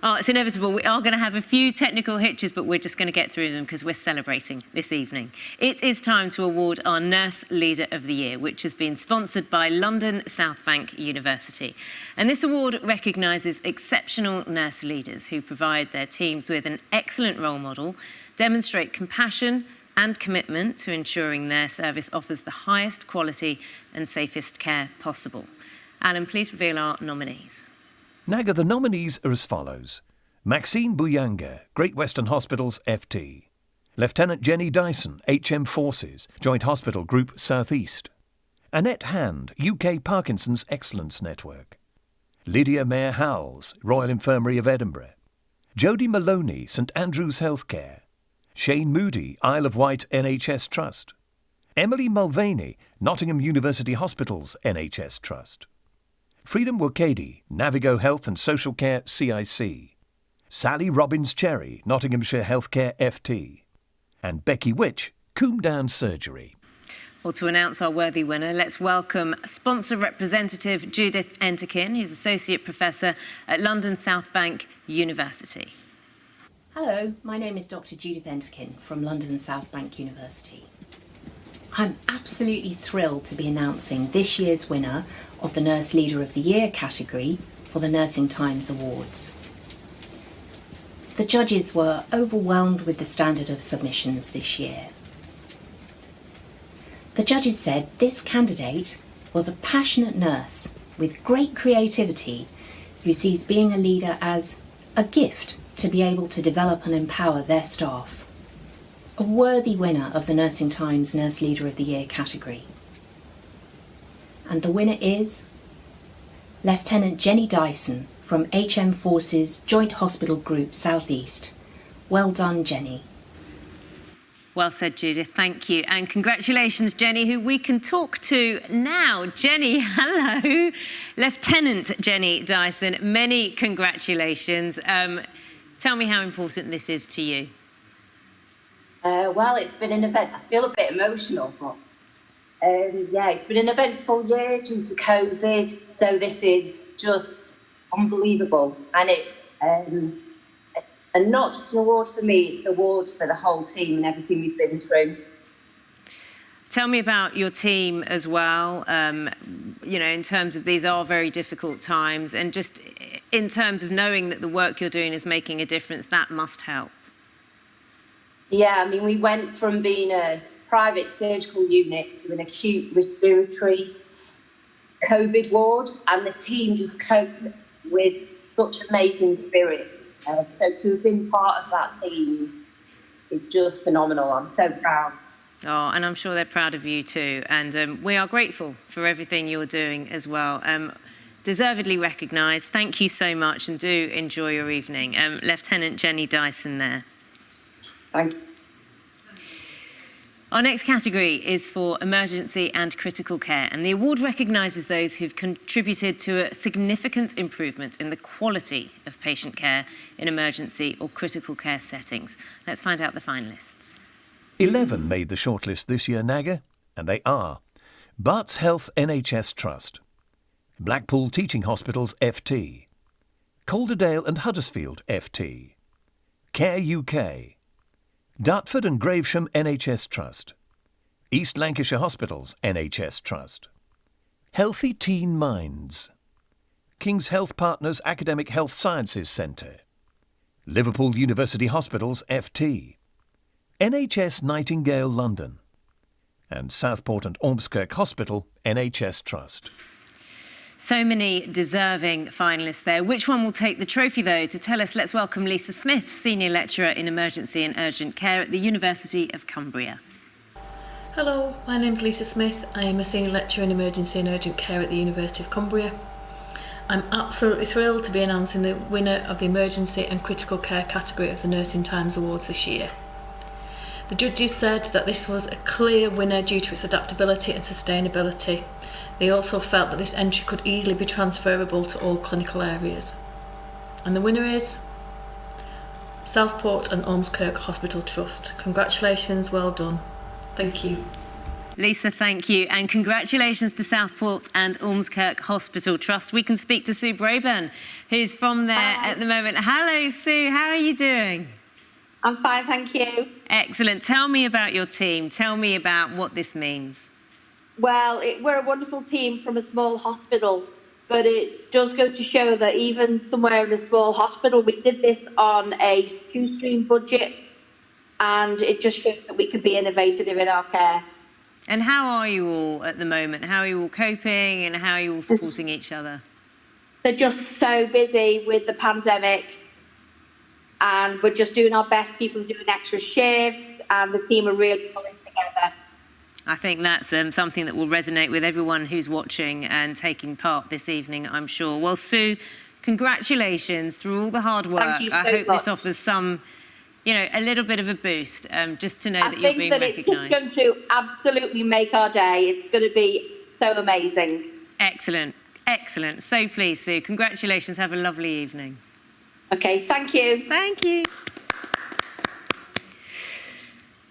Oh, it's inevitable. We are going to have a few technical hitches, but we're just going to get through them because we're celebrating this evening. It is time to award our Nurse Leader of the Year, which has been sponsored by London South Bank University. And this award recognises exceptional nurse leaders who provide their teams with an excellent role model, demonstrate compassion and commitment to ensuring their service offers the highest quality and safest care possible. Alan, please reveal our nominees. Naga, the nominees are as follows. Maxine Buyanga, Great Western Hospitals FT. Lieutenant Jenny Dyson, HM Forces, Joint Hospital Group South East. Annette Hand, UK Parkinson's Excellence Network. Lydia Mayer Howells, Royal Infirmary of Edinburgh. Jodie Maloney, St Andrews Healthcare. Shane Moody, Isle of Wight NHS Trust. Emily Mulvaney, Nottingham University Hospitals NHS Trust. Freedom Wakedi, Navigo Health and Social Care CIC. Sally Robbins-Cherry, Nottinghamshire Healthcare FT. And Becky Witch, Coombe Down Surgery. Well, to announce our worthy winner, let's welcome sponsor representative Judith Enterkin, who's Associate Professor at London South Bank University. Hello, my name is Dr. Judith Enterkin from London South Bank University. I'm absolutely thrilled to be announcing this year's winner of the Nurse Leader of the Year category for the Nursing Times Awards. The judges were overwhelmed with the standard of submissions this year. The judges said this candidate was a passionate nurse with great creativity who sees being a leader as a gift to be able to develop and empower their staff. A worthy winner of the Nursing Times Nurse Leader of the Year category. And the winner is Lieutenant Jenny Dyson from HM Forces Joint Hospital Group South East. Well done, Jenny. Well said, Judith. Thank you. And congratulations, Jenny, who we can talk to now. Jenny, hello. Lieutenant Jenny Dyson, many congratulations. Tell me how important this is to you. Well, it's been an event. I feel a bit emotional, but yeah, it's been an eventful year due to COVID. So this is just unbelievable, and it's and not just an award for me; it's an award for the whole team and everything we've been through. Tell me about your team as well, you know, in terms of these are very difficult times, and just in terms of knowing that the work you're doing is making a difference, that must help. Yeah, I mean, we went from being a private surgical unit to an acute respiratory COVID ward, and the team just coped with such amazing spirit. So to have been part of that team is just phenomenal. I'm so proud. Oh, and I'm sure they're proud of you too. And we are grateful for everything you're doing as well. Deservedly recognised. Thank you so much, and do enjoy your evening. Lieutenant Jenny Dyson there. Thank you. Our next category is for emergency and critical care, and the award recognises those who've contributed to a significant improvement in the quality of patient care in emergency or critical care settings. Let's find out the finalists. 11 made the shortlist this year, Naga, and they are Barts Health NHS Trust, Blackpool Teaching Hospitals FT, Calderdale and Huddersfield FT, Care UK, Dartford and Gravesham NHS Trust, East Lancashire Hospitals NHS Trust, Healthy Teen Minds, King's Health Partners Academic Health Sciences Centre, Liverpool University Hospitals FT, NHS Nightingale London, and Southport and Ormskirk Hospital NHS Trust. So many deserving finalists there. Which one will take the trophy, though? To tell us, let's welcome Lisa Smith, Senior Lecturer in Emergency and Urgent Care at the University of Cumbria. Hello, my name's Lisa Smith. I am a Senior Lecturer in Emergency and Urgent Care at the University of Cumbria. I'm absolutely thrilled to be announcing the winner of the Emergency and Critical Care category of the Nursing Times Awards this year. The judges said that this was a clear winner due to its adaptability and sustainability. They also felt that this entry could easily be transferable to all clinical areas. And the winner is Southport and Ormskirk Hospital Trust. Congratulations, well done. Thank you. Lisa, thank you. And congratulations to Southport and Ormskirk Hospital Trust. We can speak to Sue Braburn, who's from there at the moment. Hello, Sue. How are you doing? I'm fine, thank you. Excellent. Tell me about your team. Tell me about what this means. Well, we're a wonderful team from a small hospital, but it does go to show that even somewhere in a small hospital, we did this on a two-stream budget, and it just shows that we can be innovative in our care. And how are you all at the moment? How are you all coping, and how are you all supporting each other? They're just so busy with the pandemic, and we're just doing our best. People are doing extra shifts, and the team are really pulling together. I think that's something that will resonate with everyone who's watching and taking part this evening, I'm sure. Well, Sue, congratulations through all the hard work. Thank you so I hope much. This offers some, you know, a little bit of a boost, just to know that you're being recognised. I think that it's just going to absolutely make our day. It's going to be so amazing. Excellent, excellent. So pleased, Sue. Congratulations. Have a lovely evening. Okay, thank you. Thank you.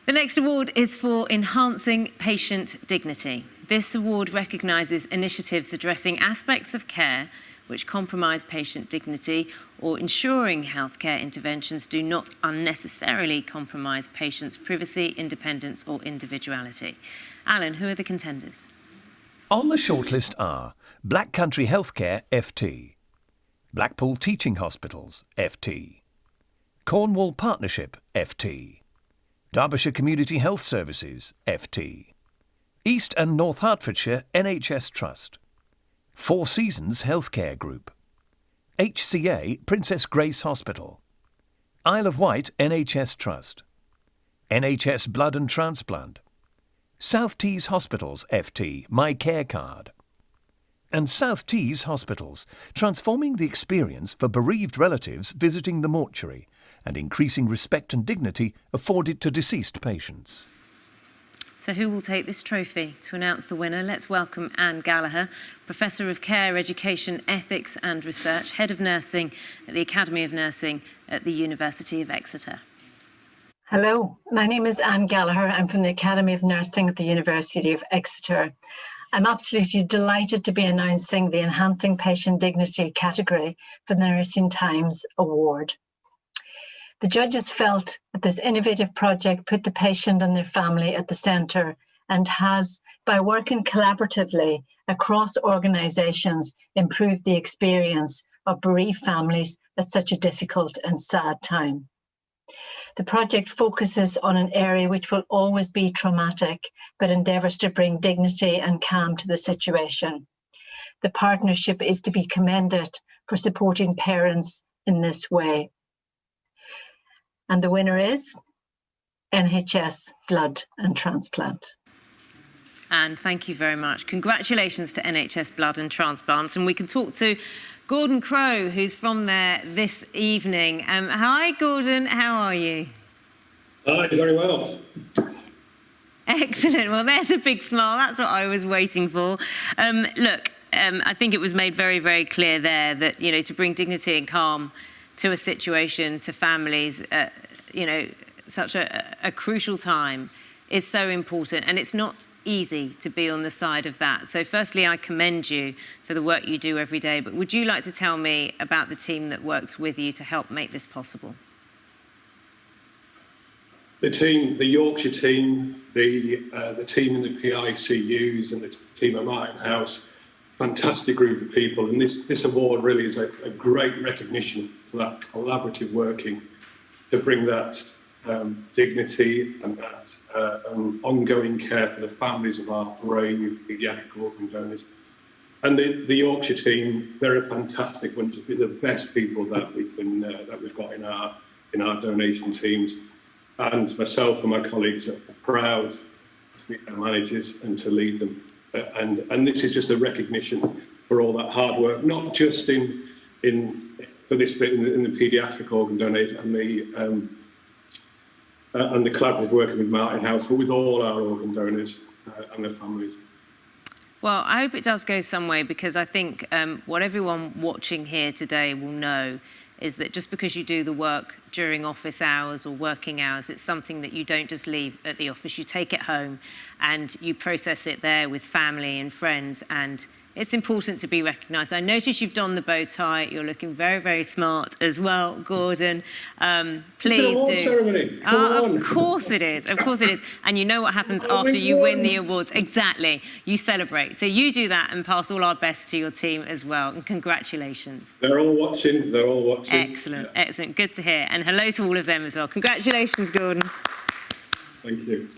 The next award is for Enhancing Patient Dignity. This award recognises initiatives addressing aspects of care which compromise patient dignity or ensuring healthcare interventions do not unnecessarily compromise patients' privacy, independence or individuality. Alan, who are the contenders? On the shortlist are Black Country Healthcare FT, Blackpool Teaching Hospitals FT, Cornwall Partnership FT, Derbyshire Community Health Services FT, East and North Hertfordshire NHS Trust, Four Seasons Healthcare Group, HCA Princess Grace Hospital, Isle of Wight NHS Trust, NHS Blood and Transplant, South Tees Hospitals FT My Care Card, and South Tees Hospitals, transforming the experience for bereaved relatives visiting the mortuary and increasing respect and dignity afforded to deceased patients. So who will take this trophy? To announce the winner, let's welcome Anne Gallagher, Professor of Care, Education, Ethics and Research, Head of Nursing at the Academy of Nursing at the University of Exeter. Hello, my name is Anne Gallagher. I'm from the Academy of Nursing at the University of Exeter. I'm absolutely delighted to be announcing the Enhancing Patient Dignity category for the Nursing Times Award. The judges felt that this innovative project put the patient and their family at the centre and has, by working collaboratively across organisations, improved the experience of bereaved families at such a difficult and sad time. The project focuses on an area which will always be traumatic, but endeavours to bring dignity and calm to the situation. The partnership is to be commended for supporting parents in this way. And the winner is NHS Blood and Transplant. And thank you very much. Congratulations to NHS Blood and Transplants. And we can talk to Gordon Crowe, who's from there this evening. Hi, Gordon. How are you? Hi, very well. Excellent. Well, there's a big smile. That's what I was waiting for. Look, I think it was made very, very clear there that, you know, to bring dignity and calm to a situation, to families, you know, such a crucial time is so important, and it's not easy to be on the side of that. So firstly, I commend you for the work you do every day, but would you like to tell me about the team that works with you to help make this possible? The team, the Yorkshire team, the team in the PICUs and the team at Martin House, fantastic group of people, and this award really is a great recognition for that collaborative working to bring that dignity and that ongoing care for the families of our brave paediatric organ donors. And the Yorkshire team, they're a fantastic bunch of the best people that we can that we've got in our donation teams. And myself and my colleagues are proud to be their managers and to lead them. And this is just a recognition for all that hard work, not just for this bit in the paediatric organ donation and the collaborative working with Martin House, but with all our organ donors and their families. Well, I hope it does go some way, because I think what everyone watching here today will know is that just because you do the work during office hours or working hours, it's something that you don't just leave at the office. You take it home and you process it there with family and friends, and it's important to be recognised. I notice you've donned the bow tie. You're looking very, very smart as well, Gordon. Please it's an award do. Ceremony. Of course it is. Of course it is. And you know what happens after you win the awards. Exactly. You celebrate. So you do that and pass all our best to your team as well. And congratulations. They're all watching. They're all watching. Excellent. Yeah. Excellent. Good to hear. And hello to all of them as well. Congratulations, Gordon. Thank you.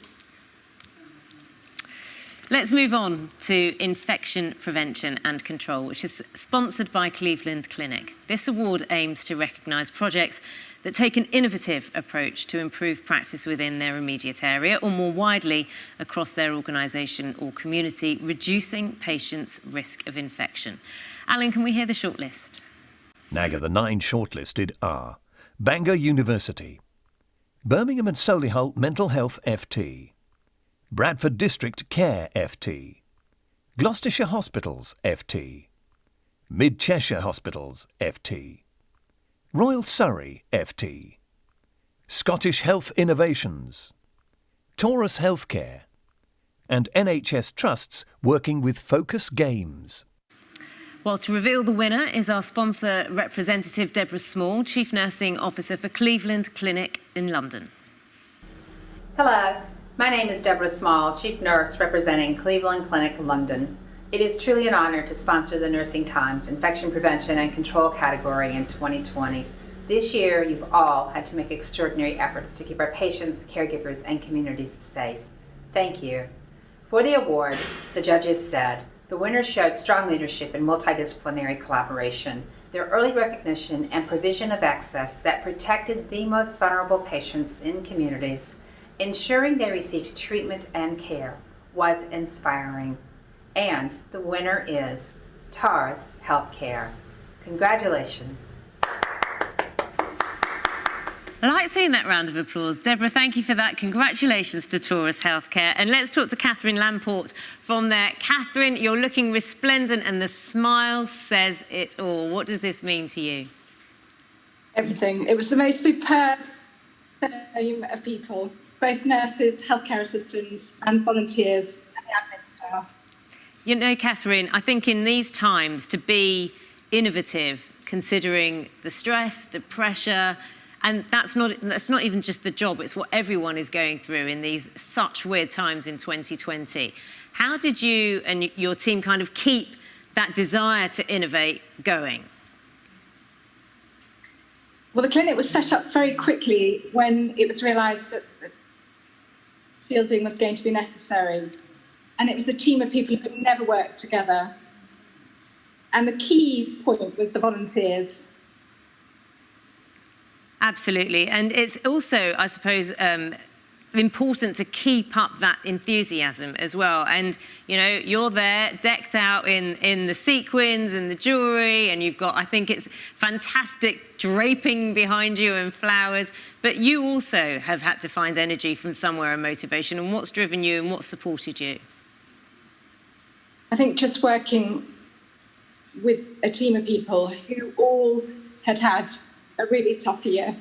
Let's move on to infection prevention and control, which is sponsored by Cleveland Clinic. This award aims to recognise projects that take an innovative approach to improve practice within their immediate area, or more widely across their organisation or community, reducing patients' risk of infection. Alan, can we hear the shortlist? NAGA, the 9 shortlisted are Bangor University, Birmingham and Solihull Mental Health FT, Bradford District Care FT, Gloucestershire Hospitals FT, Mid Cheshire Hospitals FT, Royal Surrey FT, Scottish Health Innovations, Taurus Healthcare, and NHS Trusts working with Focus Games. Well, to reveal the winner is our sponsor representative, Deborah Small, Chief Nursing Officer for Cleveland Clinic in London. Hello. My name is Deborah Small, Chief Nurse representing Cleveland Clinic London. It is truly an honor to sponsor the Nursing Times Infection Prevention and Control category in 2020. This year, you've all had to make extraordinary efforts to keep our patients, caregivers, and communities safe. Thank you. For the award, the judges said, the winners showed strong leadership and multidisciplinary collaboration, their early recognition and provision of access that protected the most vulnerable patients in communities, ensuring they received treatment and care, was inspiring. And the winner is Taurus Healthcare. Congratulations. I like seeing that round of applause. Deborah, thank you for that. Congratulations to Taurus Healthcare. And let's talk to Catherine Lamport from there. Catherine, you're looking resplendent and the smile says it all. What does this mean to you? Everything. It was the most superb team of people, both nurses, healthcare assistants and volunteers and the admin staff. You know, Catherine, I think in these times to be innovative, considering the stress, the pressure, And that's not even just the job, it's what everyone is going through in these such weird times in 2020. How did you and your team kind of keep that desire to innovate going? Well, the clinic was set up very quickly when it was realised that shielding was going to be necessary. And it was a team of people who had never worked together. And the key point was the volunteers. Absolutely. And it's also, I suppose, important to keep up that enthusiasm as well. And, you know, you're there decked out in the sequins and the jewellery, and you've got, I think it's fantastic draping behind you and flowers, but you also have had to find energy from somewhere and motivation. And what's driven you and what supported you? I think just working with a team of people who all had had a really tough year.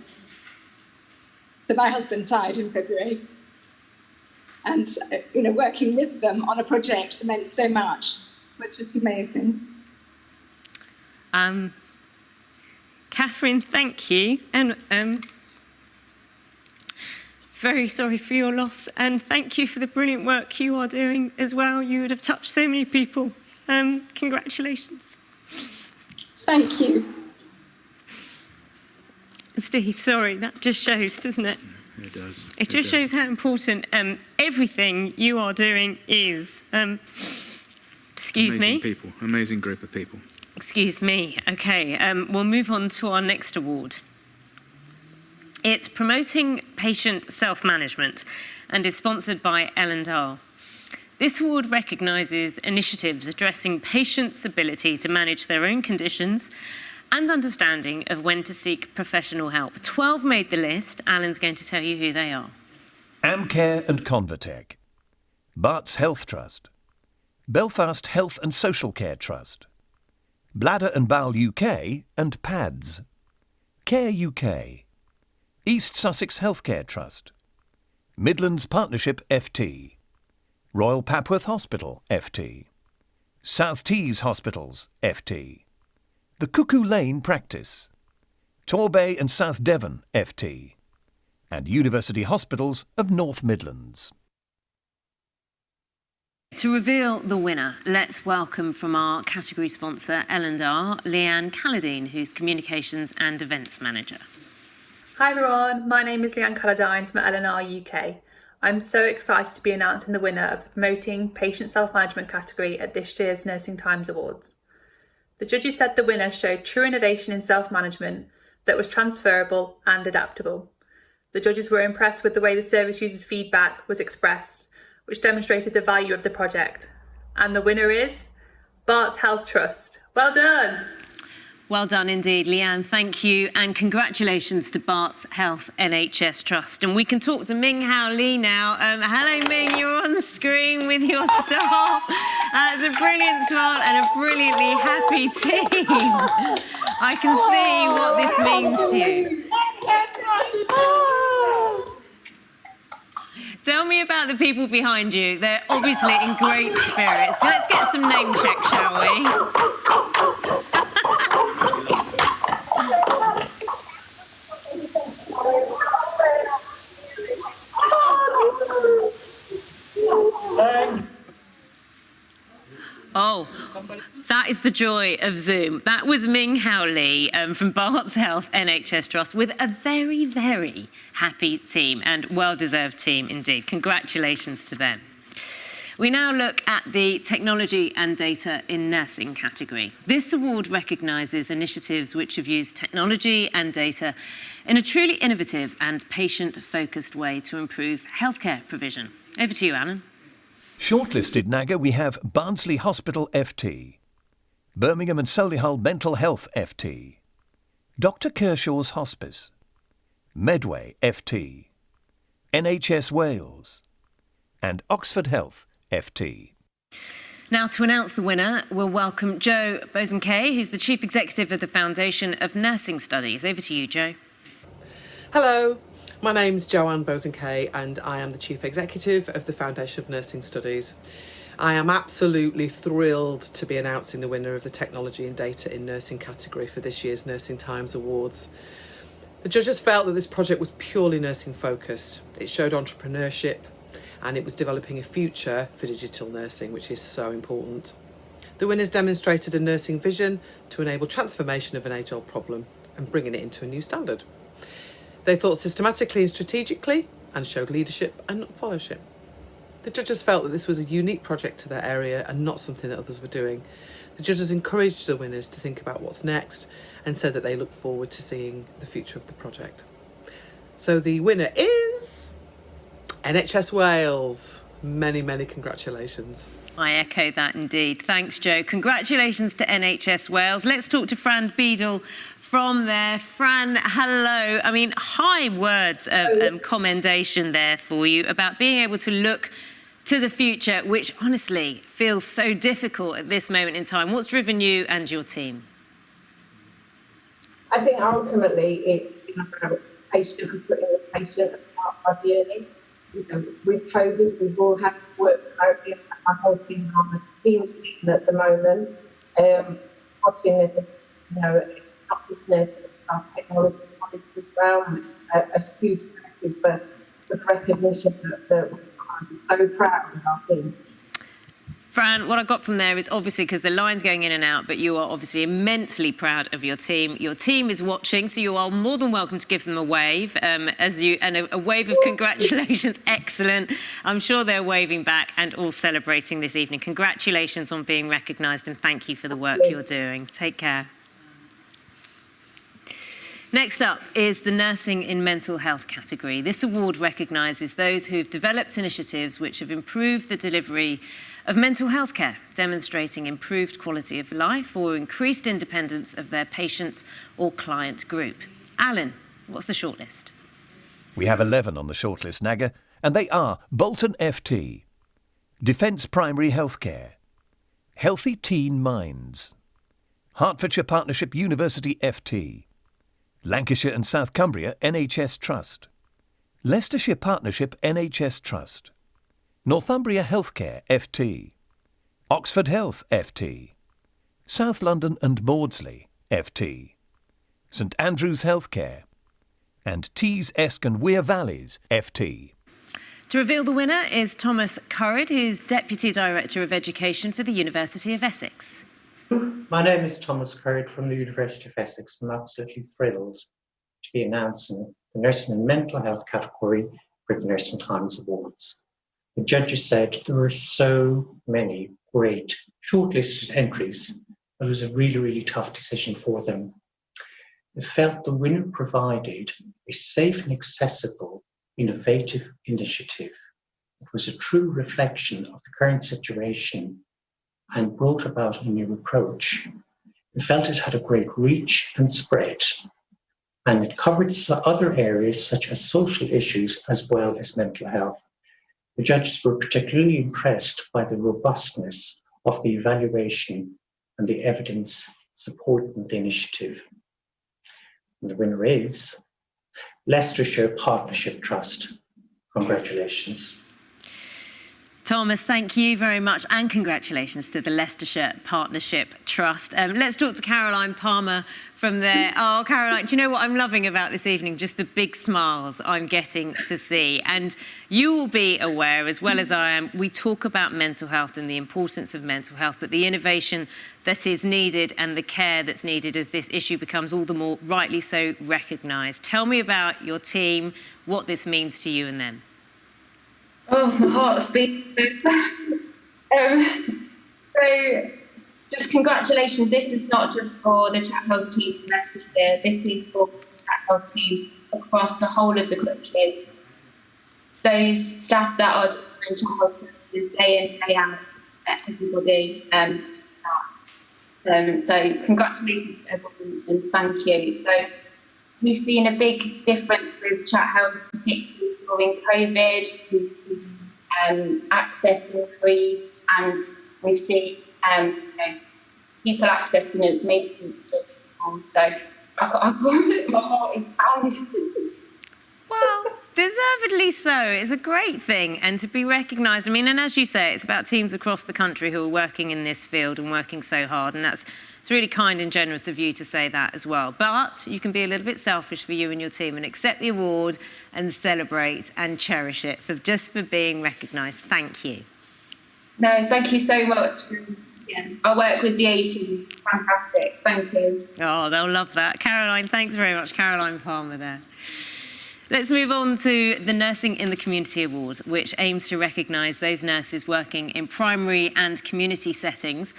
So my husband died in February, and working with them on a project that meant so much was just amazing. Catherine, thank you, and very sorry for your loss, and thank you for the brilliant work you are doing as well. You would have touched so many people. Congratulations. Thank you. Steve, sorry, that just shows, doesn't it? It does. It just shows how important everything you are doing is. Excuse me. Amazing people, amazing group of people. Excuse me. Okay, we'll move on to our next award. It's Promoting Patient Self-Management and is sponsored by L&R. This award recognises initiatives addressing patients' ability to manage their own conditions and understanding of when to seek professional help. 12 made the list. Alan's going to tell you who they are. Amcare and Convatec, Barts Health Trust, Belfast Health and Social Care Trust, Bladder and Bowel UK and PADS, Care UK, East Sussex Healthcare Trust, Midlands Partnership FT, Royal Papworth Hospital FT, South Tees Hospitals FT, the Cuckoo Lane Practice, Torbay and South Devon FT, and University Hospitals of North Midlands. To reveal the winner, let's welcome from our category sponsor, L&R, Leanne Calladine, who's Communications and Events Manager. Hi everyone, my name is Leanne Calladine from L&R UK. I'm so excited to be announcing the winner of the Promoting Patient Self-Management category at this year's Nursing Times Awards. The judges said the winner showed true innovation in self-management that was transferable and adaptable. The judges were impressed with the way the service users' feedback was expressed, which demonstrated the value of the project. And the winner is Barts Health Trust. Well done! Well done indeed, Leanne. Thank you, and congratulations to Barts Health NHS Trust. And we can talk to Ming Hao Lee now. Hello, Ming. You're on the screen with your staff. It's a brilliant smile and a brilliantly happy team. I can see what this means to you. Tell me about the people behind you. They're obviously in great spirits. So let's get some name checks, shall we? Oh, that is the joy of Zoom. That was Ming Hao Lee from Barts Health NHS Trust with a very, very happy team and well-deserved team indeed. Congratulations to them. We now look at the Technology and Data in Nursing category. This award recognises initiatives which have used technology and data in a truly innovative and patient-focused way to improve healthcare provision. Over to you, Alan. Shortlisted, Naga, we have Barnsley Hospital FT, Birmingham and Solihull Mental Health FT, Dr Kershaw's Hospice, Medway FT, NHS Wales, and Oxford Health FT. Now, to announce the winner, we'll welcome Joe Bosanquet, who's the Chief Executive of the Foundation of Nursing Studies. Over to you, Joe. Hello. My name's Joanne Bosanquet and I am the Chief Executive of the Foundation of Nursing Studies. I am absolutely thrilled to be announcing the winner of the Technology and Data in Nursing category for this year's Nursing Times Awards. The judges felt that this project was purely nursing focused. It showed entrepreneurship and it was developing a future for digital nursing, which is so important. The winners demonstrated a nursing vision to enable transformation of an age-old problem and bringing it into a new standard. They thought systematically and strategically and showed leadership and not followship. The judges felt that this was a unique project to their area and not something that others were doing. The judges encouraged the winners to think about what's next and said that they look forward to seeing the future of the project. So the winner is NHS Wales. Many, many congratulations. I echo that indeed. Thanks, Jo. Congratulations to NHS Wales. Let's talk to Fran Beadle from there. Fran, hello. I mean, high words of commendation there for you about being able to look to the future, which honestly feels so difficult at this moment in time. What's driven you and your team? I think ultimately it's about patient and putting the patient at the heart of our journey. With COVID, we've all had to work remotely. My whole team on the team at the moment, watching this, not just nursing, our technology colleagues as well, and a huge thank you for the recognition that I'm so proud of our team. Fran, what I got from there is obviously, because the line's going in and out, but you are obviously immensely proud of your team. Your team is watching, so you are more than welcome to give them a wave, and a wave of congratulations. Excellent. I'm sure they're waving back and all celebrating this evening. Congratulations on being recognised, and thank you for the work you're doing. Take care. Next up is the Nursing in Mental Health category. This award recognises those who've developed initiatives which have improved the delivery of mental health care, demonstrating improved quality of life or increased independence of their patients or client group. Alan, what's the shortlist? We have 11 on the shortlist, Naga, and they are Bolton FT, Defence Primary Healthcare, Healthy Teen Minds, Hertfordshire Partnership University FT, Lancashire and South Cumbria NHS Trust, Leicestershire Partnership NHS Trust, Northumbria Healthcare FT, Oxford Health FT, South London and Maudsley FT, St Andrews Healthcare, and Tees, Esk and Wear Valleys FT. To reveal the winner is Thomas Currid, who's Deputy Director of Education for the University of Essex. My name is Thomas Currid from the University of Essex. I'm absolutely thrilled to be announcing the Nursing and Mental Health category for the Nursing Times Awards. The judges said there were so many great shortlisted entries. It was a really, really tough decision for them. They felt the winner provided a safe and accessible, innovative initiative. It was a true reflection of the current situation and brought about a new approach. They felt it had a great reach and spread, and it covered other areas such as social issues as well as mental health. The judges were particularly impressed by the robustness of the evaluation and the evidence supporting the initiative. And the winner is Leicestershire Partnership Trust. Congratulations. Thomas, thank you very much, and congratulations to the Leicestershire Partnership Trust. Let's talk to Caroline Palmer from there. Oh, Caroline, do you know what I'm loving about this evening? Just the big smiles I'm getting to see. And you will be aware, as well as I am, we talk about mental health and the importance of mental health, but the innovation that is needed and the care that's needed as this issue becomes all the more rightly so recognised. Tell me about your team, what this means to you and them. Oh, my heart's beating so fast. So, just congratulations. This is not just for the Chat Health team in Leicestershire. This is for the Chat Health team across the whole of the country. Those staff that are doing Chat Health services day in, day out, everybody. So, congratulations to everyone and thank you. So, we've seen a big difference with Chat Health, particularly during COVID. Access increase, and we've seen people accessing it maybe so I can't my heart is pounding. Well, deservedly so. It's a great thing, and to be recognised. I mean, and as you say, it's about teams across the country who are working in this field and working so hard, and that's It's really kind and generous of you to say that as well. But you can be a little bit selfish for you and your team and accept the award and celebrate and cherish it for being recognised. Thank you. No, thank you so much. Yeah, our work with the A team, fantastic. Thank you. Oh, they'll love that. Caroline, thanks very much. Caroline Palmer there. Let's move on to the Nursing in the Community Award, which aims to recognise those nurses working in primary and community settings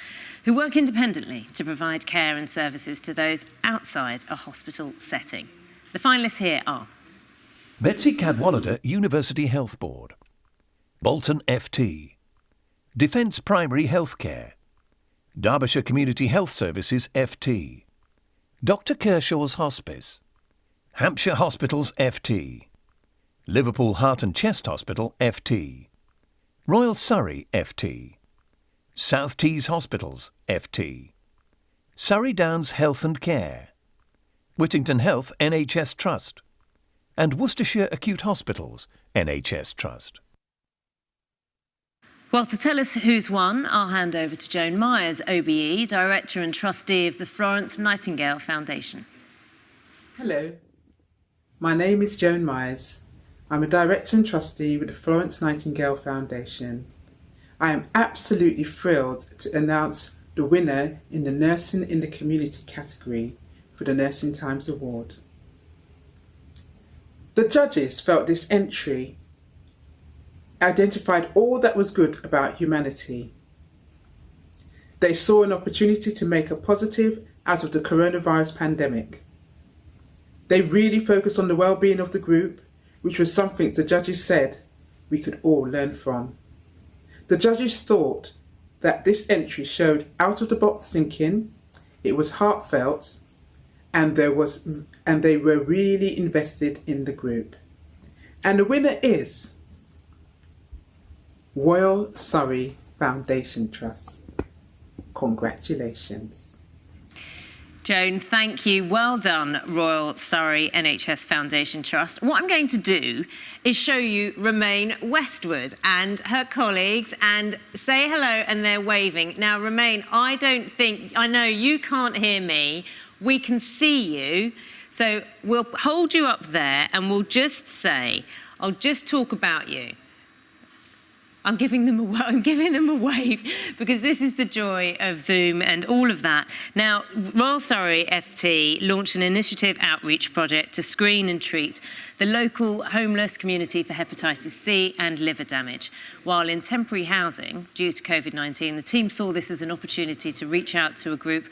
who work independently to provide care and services to those outside a hospital setting. The finalists here are Betsy Cadwallader University Health Board, Bolton FT, Defence Primary Healthcare, Derbyshire Community Health Services FT, Dr Kershaw's Hospice, Hampshire Hospitals FT, Liverpool Heart and Chest Hospital FT, Royal Surrey FT, South Tees Hospitals FT, Surrey Downs Health and Care, Whittington Health NHS Trust, and Worcestershire Acute Hospitals NHS Trust. Well, to tell us who's won, I'll hand over to Joan Myers, OBE, Director and Trustee of the Florence Nightingale Foundation. Hello, my name is Joan Myers. I'm a Director and Trustee with the Florence Nightingale Foundation. I am absolutely thrilled to announce the winner in the Nursing in the Community category for the Nursing Times Award. The judges felt this entry identified all that was good about humanity. They saw an opportunity to make a positive out of the coronavirus pandemic. They really focused on the well-being of the group, which was something the judges said we could all learn from. The judges thought that this entry showed out-of-the-box thinking, it was heartfelt, and they were really invested in the group. And the winner is Royal Surrey Foundation Trust. Congratulations. Joan, thank you. Well done, Royal Surrey NHS Foundation Trust. What I'm going to do is show you Romaine Westwood and her colleagues and say hello, and they're waving. Now, Romaine, I know you can't hear me. We can see you. So we'll hold you up there and we'll just say, I'll just talk about you. I'm giving them a wave because this is the joy of Zoom and all of that. Now, Royal Surrey FT launched an initiative outreach project to screen and treat the local homeless community for hepatitis C and liver damage. While in temporary housing due to COVID-19, the team saw this as an opportunity to reach out to a group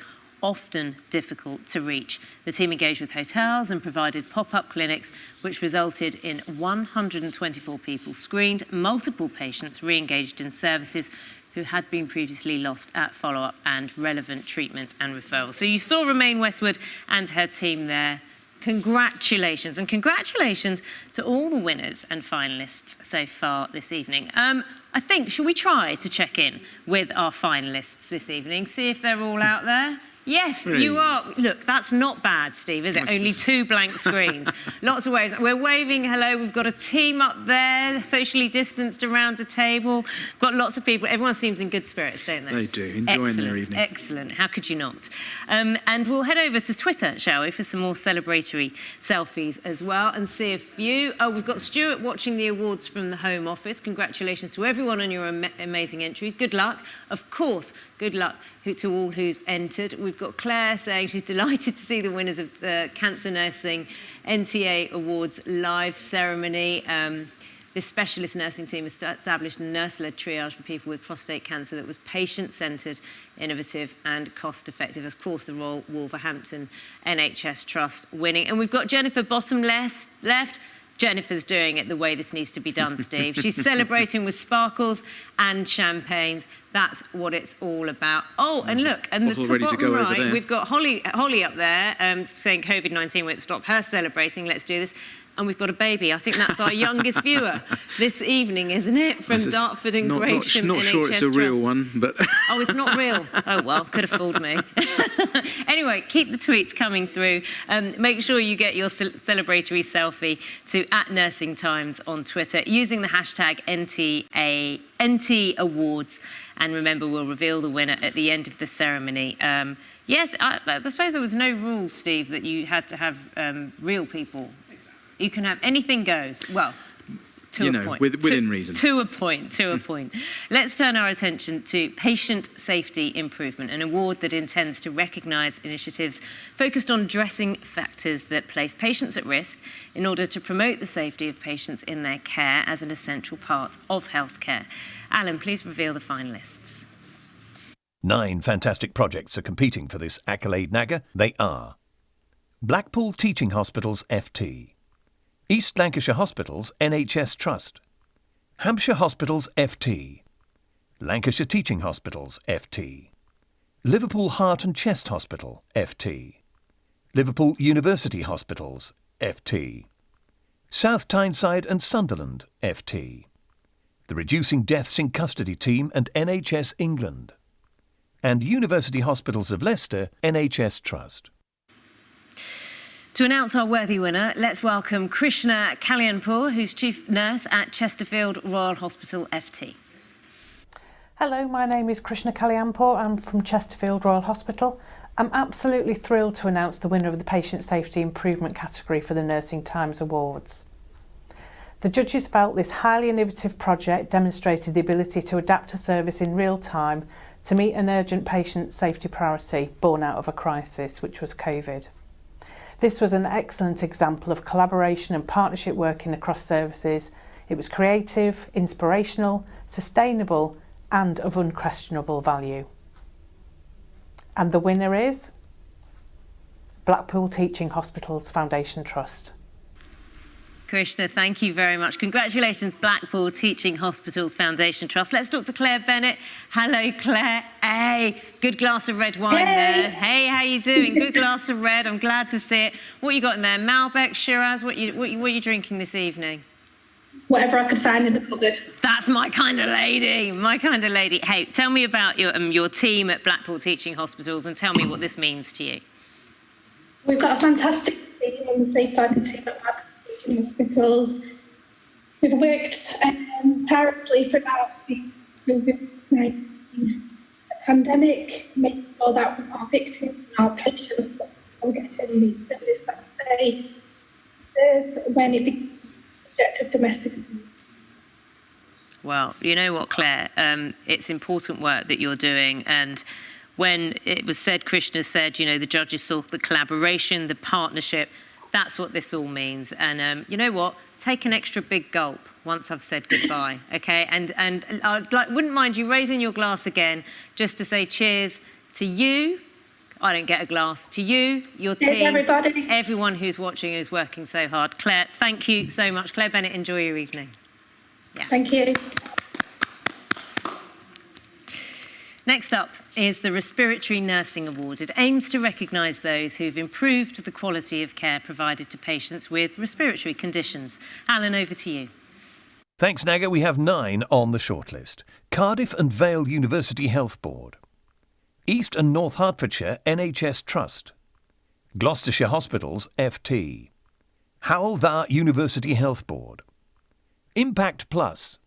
often difficult to reach. The team engaged with hotels and provided pop-up clinics, which resulted in 124 people screened, multiple patients re-engaged in services who had been previously lost at follow-up and relevant treatment and referral. So you saw Romaine Westwood and her team there. Congratulations, and congratulations to all the winners and finalists so far this evening. I think, shall we try to check in with our finalists this evening, see if they're all out there? Yes, you are. Look, that's not bad, Steve, is it? Only 2 blank screens. Lots of waves. We're waving hello. We've got a team up there, socially distanced around a table. We've got lots of people. Everyone seems in good spirits, don't they? They do. Enjoying their evening. Excellent. How could you not? And we'll head over to Twitter, shall we, for some more celebratory selfies as well and see a few. Oh, we've got Stuart watching the awards from the Home Office. Congratulations to everyone on your amazing entries. Good luck. Of course, good luck to all who's entered. We've got Claire saying she's delighted to see the winners of the Cancer Nursing NTA Awards live ceremony. This specialist nursing team established a nurse-led triage for people with prostate cancer that was patient-centred, innovative and cost-effective. Of course, the Royal Wolverhampton NHS Trust winning. And we've got Jennifer bottom left. Jennifer's doing it the way this needs to be done, Steve. She's celebrating with sparkles and champagnes. That's what it's all about. Oh, and look, and the bottom right, we've got Holly up there saying COVID-19 won't stop her celebrating. Let's do this. And we've got a baby. I think that's our youngest viewer this evening, isn't it? From Dartford and Gravesham Not sure it's a real one, but... Oh, it's not real? Oh, well, could have fooled me. Anyway, keep the tweets coming through. Make sure you get your celebratory selfie to @NursingTimes on Twitter using the hashtag NT Awards. And remember, we'll reveal the winner at the end of the ceremony. Yes, I suppose there was no rule, Steve, that you had to have real people. Exactly. You can have anything goes. Well, to a point. Within reason. To a point. Let's turn our attention to Patient Safety Improvement, an award that intends to recognise initiatives focused on addressing factors that place patients at risk in order to promote the safety of patients in their care as an essential part of healthcare. Alan, please reveal the finalists. 9 fantastic projects are competing for this accolade, Naga. They are Blackpool Teaching Hospitals FT, East Lancashire Hospitals NHS Trust, Hampshire Hospitals FT, Lancashire Teaching Hospitals FT, Liverpool Heart and Chest Hospital FT, Liverpool University Hospitals FT, South Tyneside and Sunderland FT, the Reducing Deaths in Custody Team and NHS England, and University Hospitals of Leicester NHS Trust. To announce our worthy winner, let's welcome Krishna Kalyanpur, who's Chief Nurse at Chesterfield Royal Hospital FT. Hello, my name is Krishna Kalyanpur. I'm from Chesterfield Royal Hospital. I'm absolutely thrilled to announce the winner of the Patient Safety Improvement category for the Nursing Times Awards. The judges felt this highly innovative project demonstrated the ability to adapt a service in real time to meet an urgent patient safety priority born out of a crisis, which was COVID. This was an excellent example of collaboration and partnership working across services. It was creative, inspirational, sustainable, and of unquestionable value. And the winner is Blackpool Teaching Hospitals Foundation Trust. Krishna, thank you very much. Congratulations, Blackpool Teaching Hospitals Foundation Trust. Let's talk to Claire Bennett. Hello, Claire. Hey, good glass of red wine there. Hey, how you doing? Good glass of red. I'm glad to see it. What you got in there? Malbec, Shiraz? What you drinking this evening? Whatever I could find in the cupboard. That's my kind of lady. My kind of lady. Hey, tell me about your team at Blackpool Teaching Hospitals and tell me what this means to you. We've got a fantastic team on the safeguarding team at Blackpool Teaching Hospitals. We've worked tirelessly throughout the COVID-19 pandemic, making sure that our victims and our patients are still getting the service that they deserve when it becomes subject of domestic abuse. Well, you know what, Claire, it's important work that you're doing, and when it was said, Krishna said, you know, the judges saw the collaboration, the partnership, that's what this all means. And you know what, take an extra big gulp once I've said goodbye, okay? And I wouldn't mind you raising your glass again just to say cheers to you. I don't get a glass. To you, your team, cheers, everybody. Everyone who's watching, who's working so hard. Claire, thank you so much. Claire Bennett, enjoy your evening. Yeah. Thank you. Next up is the Respiratory Nursing Award. It aims to recognise those who've improved the quality of care provided to patients with respiratory conditions. Alan, over to you. Thanks, Naga. We have 9 on the shortlist. Cardiff and Vale University Health Board, East and North Hertfordshire NHS Trust, Gloucestershire Hospitals FT, Howell Thar University Health Board, Impact Plus,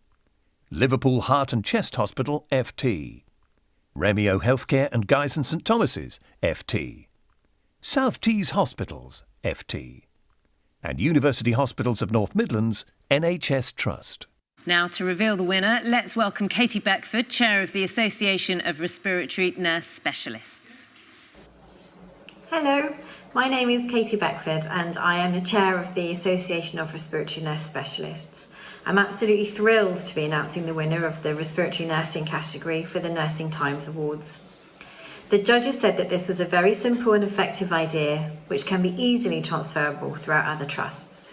Liverpool Heart and Chest Hospital FT, Remio Healthcare and Guy's and St Thomas's FT, South Tees Hospitals FT, and University Hospitals of North Midlands NHS Trust. Now, to reveal the winner, let's welcome Katie Beckford, Chair of the Association of Respiratory Nurse Specialists. Hello, my name is Katie Beckford and I am the Chair of the Association of Respiratory Nurse Specialists. I'm absolutely thrilled to be announcing the winner of the Respiratory Nursing category for the Nursing Times Awards. The judges said that this was a very simple and effective idea, which can be easily transferable throughout other trusts.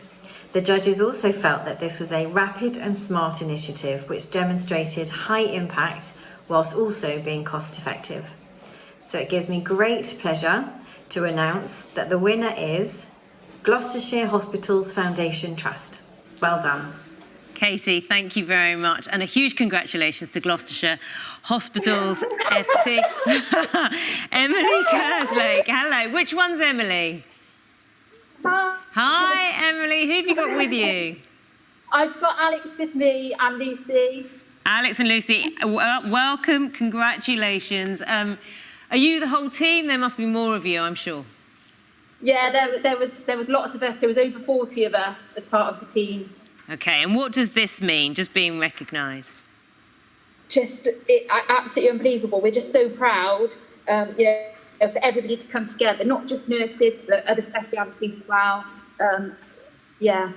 The judges also felt that this was a rapid and smart initiative which demonstrated high impact whilst also being cost effective. So it gives me great pleasure to announce that the winner is Gloucestershire Hospitals Foundation Trust. Well done. Katie, thank you very much. And a huge congratulations to Gloucestershire Hospitals FT. Emily Kerslake, hello. Which one's Emily? Hi. Hi, Emily. Who have you got with you? I've got Alex with me and Lucy. Alex and Lucy, welcome. Congratulations. Are you the whole team? There must be more of you, I'm sure. Yeah, there was lots of us. There was over 40 of us as part of the team. Okay, and what does this mean, just being recognised? Absolutely unbelievable. We're just so proud, for everybody to come together, not just nurses, but other specialities as well. Yeah.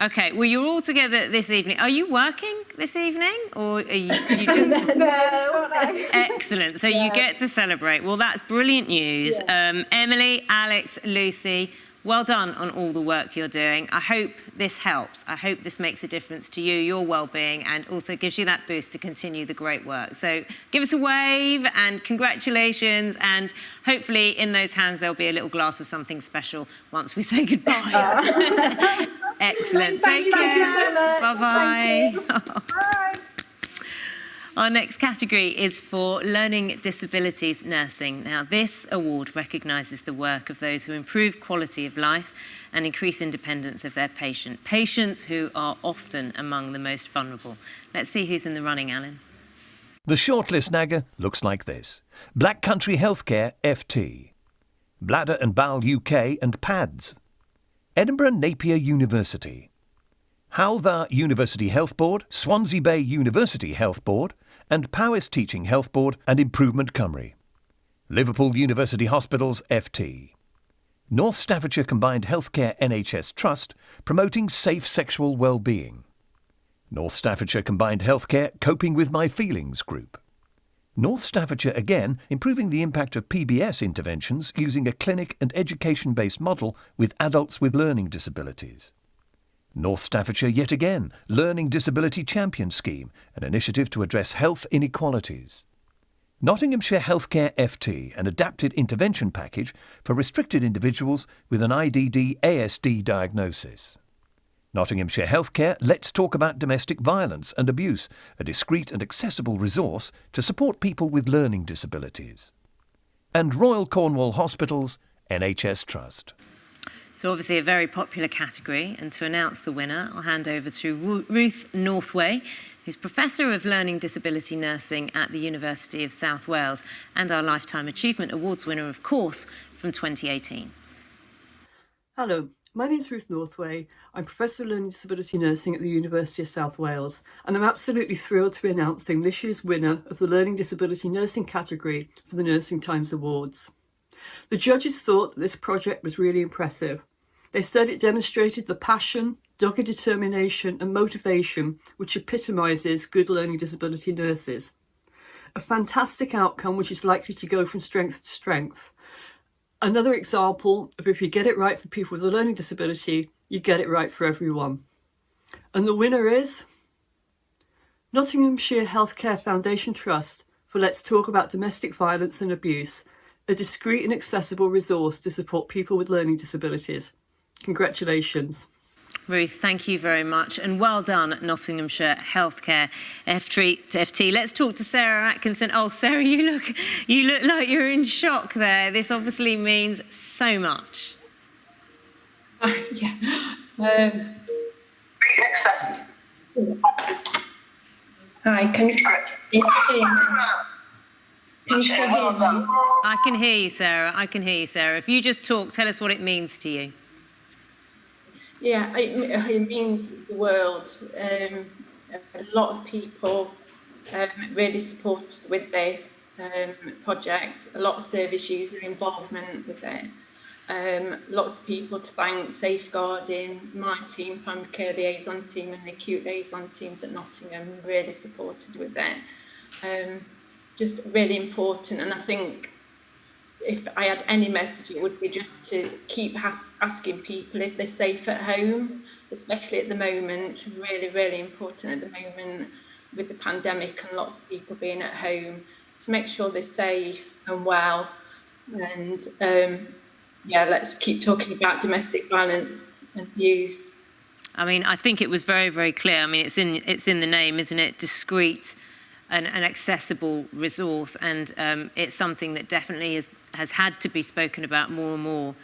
Okay, well, you're all together this evening. Are you working this evening, or are you just... No. Excellent, so you get to celebrate. Well, that's brilliant news. Yeah. Emily, Alex, Lucy, well done on all the work you're doing. I hope this helps. I hope this makes a difference to you, your well-being, and also gives you that boost to continue the great work. So give us a wave and congratulations, and hopefully in those hands there'll be a little glass of something special once we say goodbye. Excellent. Take care. Thank you so much. Bye-bye. Bye. Our next category is for Learning Disabilities Nursing. Now, this award recognises the work of those who improve quality of life and increase independence of their patients who are often among the most vulnerable. Let's see who's in the running, Alan. The shortlist, Naga, looks like this. Black Country Healthcare, FT. Bladder and Bowel UK and PADS. Edinburgh Napier University. Howther University Health Board, Swansea Bay University Health Board, and Powys Teaching Health Board and Improvement Cymru. Liverpool University Hospitals, FT. North Staffordshire Combined Healthcare NHS Trust, promoting safe sexual well-being. North Staffordshire Combined Healthcare Coping with My Feelings Group. North Staffordshire again improving the impact of PBS interventions using a clinic and education-based model with adults with learning disabilities. North Staffordshire yet again, Learning Disability Champion Scheme, an initiative to address health inequalities. Nottinghamshire Healthcare FT, an adapted intervention package for restricted individuals with an IDD-ASD diagnosis. Nottinghamshire Healthcare Let's Talk About Domestic Violence and Abuse, a discreet and accessible resource to support people with learning disabilities. And Royal Cornwall Hospitals NHS Trust. So obviously a very popular category, and to announce the winner, I'll hand over to Ruth Northway, who's Professor of Learning Disability Nursing at the University of South Wales and our Lifetime Achievement Awards winner, of course, from 2018. Hello, my name is Ruth Northway. I'm Professor of Learning Disability Nursing at the University of South Wales, and I'm absolutely thrilled to be announcing this year's winner of the Learning Disability Nursing category for the Nursing Times Awards. The judges thought that this project was really impressive. They said it demonstrated the passion, dogged determination and motivation which epitomises good learning disability nurses. A fantastic outcome which is likely to go from strength to strength. Another example of if you get it right for people with a learning disability, you get it right for everyone. And the winner is Nottinghamshire Healthcare Foundation Trust for Let's Talk About Domestic Violence and Abuse, a discreet and accessible resource to support people with learning disabilities. Congratulations. Ruth, thank you very much, and well done, Nottinghamshire Healthcare FT. Let's talk to Sarah Atkinson. Oh, Sarah, you look like you're in shock there. This obviously means so much. Yeah. Hi, can you hear me? Can you still hear me? I can hear you, Sarah. I can hear you, Sarah. If you just talk, tell us what it means to you. Yeah, it means the world. A lot of people really supported with this project. A lot of service user involvement with it. Lots of people to thank, safeguarding, my team, primary care liaison team and the acute liaison teams at Nottingham really supported with it. Just really important, and I think if I had any message, it would be just to keep asking people if they're safe at home, especially at the moment. It's really, really important at the moment with the pandemic and lots of people being at home, to make sure they're safe and well. And yeah, let's keep talking about domestic violence and abuse. I mean, I think it was very, very clear. I mean, it's in the name, isn't it? Discreet. An accessible resource, and it's something that definitely has had to be spoken about more and more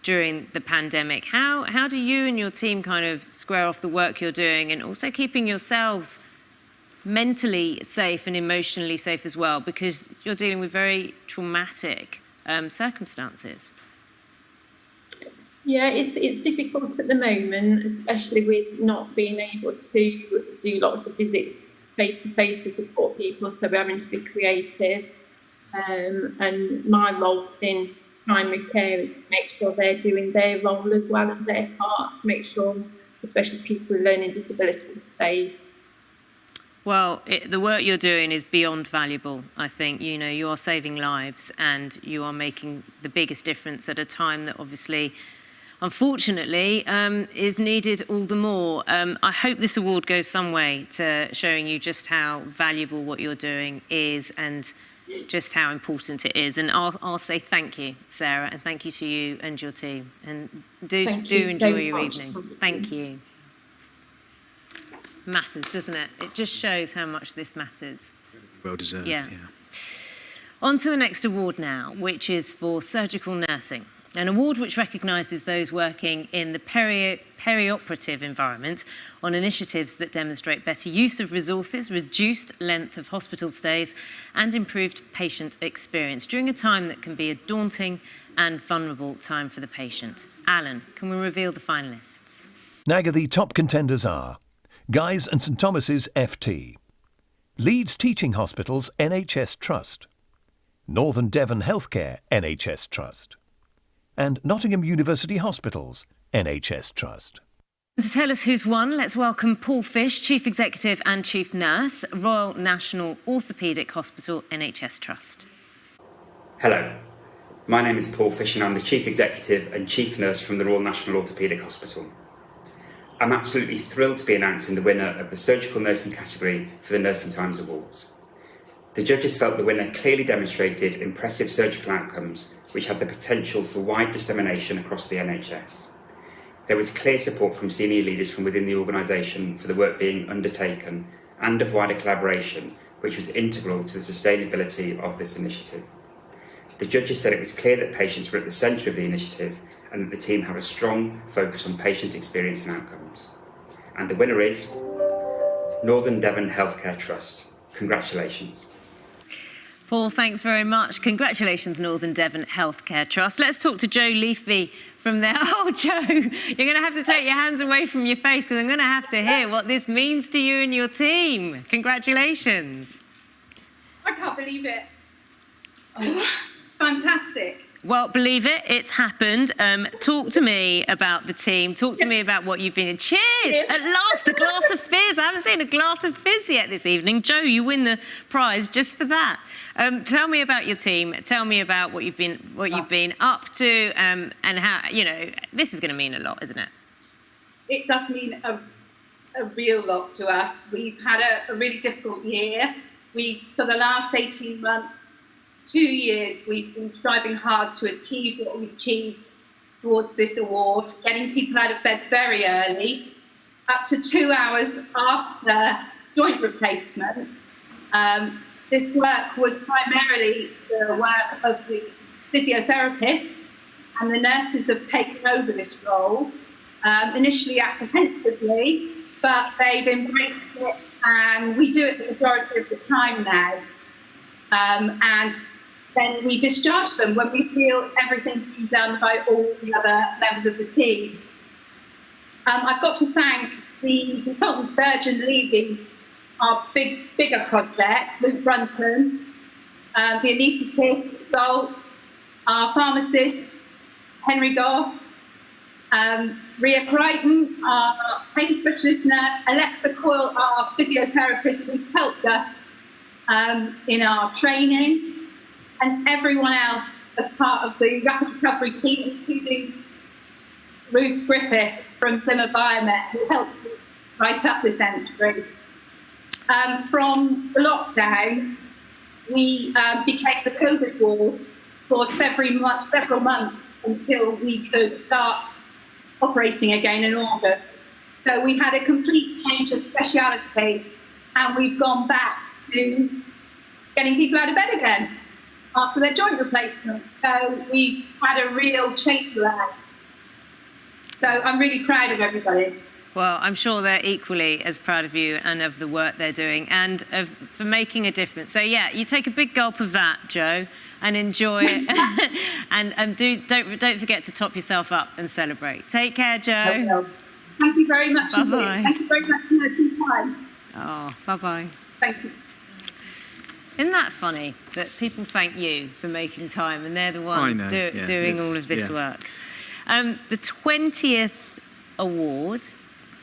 during the pandemic. How do you and your team kind of square off the work you're doing and also keeping yourselves mentally safe and emotionally safe as well, because you're dealing with very traumatic circumstances. Yeah, it's difficult at the moment, especially with not being able to do lots of visits face to face to support people, so we're having to be creative. And my role in primary care is to make sure they're doing their role as well and their part, to make sure, especially people with learning disabilities, are safe. Well, the work you're doing is beyond valuable, I think. You know, you are saving lives and you are making the biggest difference at a time that obviously, unfortunately, is needed all the more. I hope this award goes some way to showing you just how valuable what you're doing is and just how important it is. And I'll say thank you, Sarah, and thank you to you and your team. And do enjoy your evening. Thank you. Matters, doesn't it? It just shows how much this matters. Well deserved, yeah. On to the next award now, which is for surgical nursing. An award which recognises those working in the perioperative environment on initiatives that demonstrate better use of resources, reduced length of hospital stays and improved patient experience during a time that can be a daunting and vulnerable time for the patient. Alan, can we reveal the finalists? NAGA, the top contenders are Guy's and St Thomas's FT, Leeds Teaching Hospitals NHS Trust, Northern Devon Healthcare NHS Trust, and Nottingham University Hospitals NHS Trust. To tell us who's won, let's welcome Paul Fish, Chief Executive and Chief Nurse, Royal National Orthopaedic Hospital NHS Trust. Hello, my name is Paul Fish and I'm the Chief Executive and Chief Nurse from the Royal National Orthopaedic Hospital. I'm absolutely thrilled to be announcing the winner of the surgical nursing category for the Nursing Times Awards. The judges felt the winner clearly demonstrated impressive surgical outcomes which had the potential for wide dissemination across the NHS. There was clear support from senior leaders from within the organisation for the work being undertaken and of wider collaboration, which was integral to the sustainability of this initiative. The judges said it was clear that patients were at the centre of the initiative and that the team have a strong focus on patient experience and outcomes. And the winner is Northern Devon Healthcare Trust. Congratulations. Paul, thanks very much. Congratulations, Northern Devon Healthcare Trust. Let's talk to Joe Leafby from there. Oh, Joe, you're going to have to take your hands away from your face because I'm going to have to hear what this means to you and your team. Congratulations. I can't believe it. Oh, it's fantastic. Well, believe it, it's happened. Talk to me about the team. Talk to me about what you've been in. Cheers! At last, a glass of fizz. I haven't seen a glass of fizz yet this evening. Joe, you win the prize just for that. Tell me about your team. Tell me about what you've been up to, and how, you know, this is going to mean a lot, isn't it? It does mean a real lot to us. We've had a really difficult year. For the last 18 months, 2 years, we've been striving hard to achieve what we achieved towards this award, getting people out of bed very early, up to 2 hours after joint replacement. This work was primarily the work of the physiotherapists, and the nurses have taken over this role, initially apprehensively, but they've embraced it, and we do it the majority of the time now. And then we discharge them when we feel everything's been done by all the other members of the team. I've got to thank the consultant surgeon leading our bigger project, Luke Brunton, the anaesthetist, Zolt, our pharmacist, Henry Goss, Ria Crichton, our pain specialist nurse, Alexa Coyle, our physiotherapist who's helped us in our training, and everyone else as part of the rapid recovery team, including Ruth Griffiths from Zimmer Biomet, who helped write up this entry. From the lockdown, we became the COVID ward for several months until we could start operating again in August. So we had a complete change of speciality, and we've gone back to getting people out of bed again after their joint replacement. So we've had a real change there. So I'm really proud of everybody. Well, I'm sure they're equally as proud of you and of the work they're doing and for making a difference. So, yeah, you take a big gulp of that, Jo, and enjoy it. and don't forget to top yourself up and celebrate. Take care, Jo. Thank you very much. Bye-bye. Thank you very much for your time. Oh, bye-bye. Thank you. Isn't that funny that people thank you for making time and they're the ones doing all of this work? The 20th award,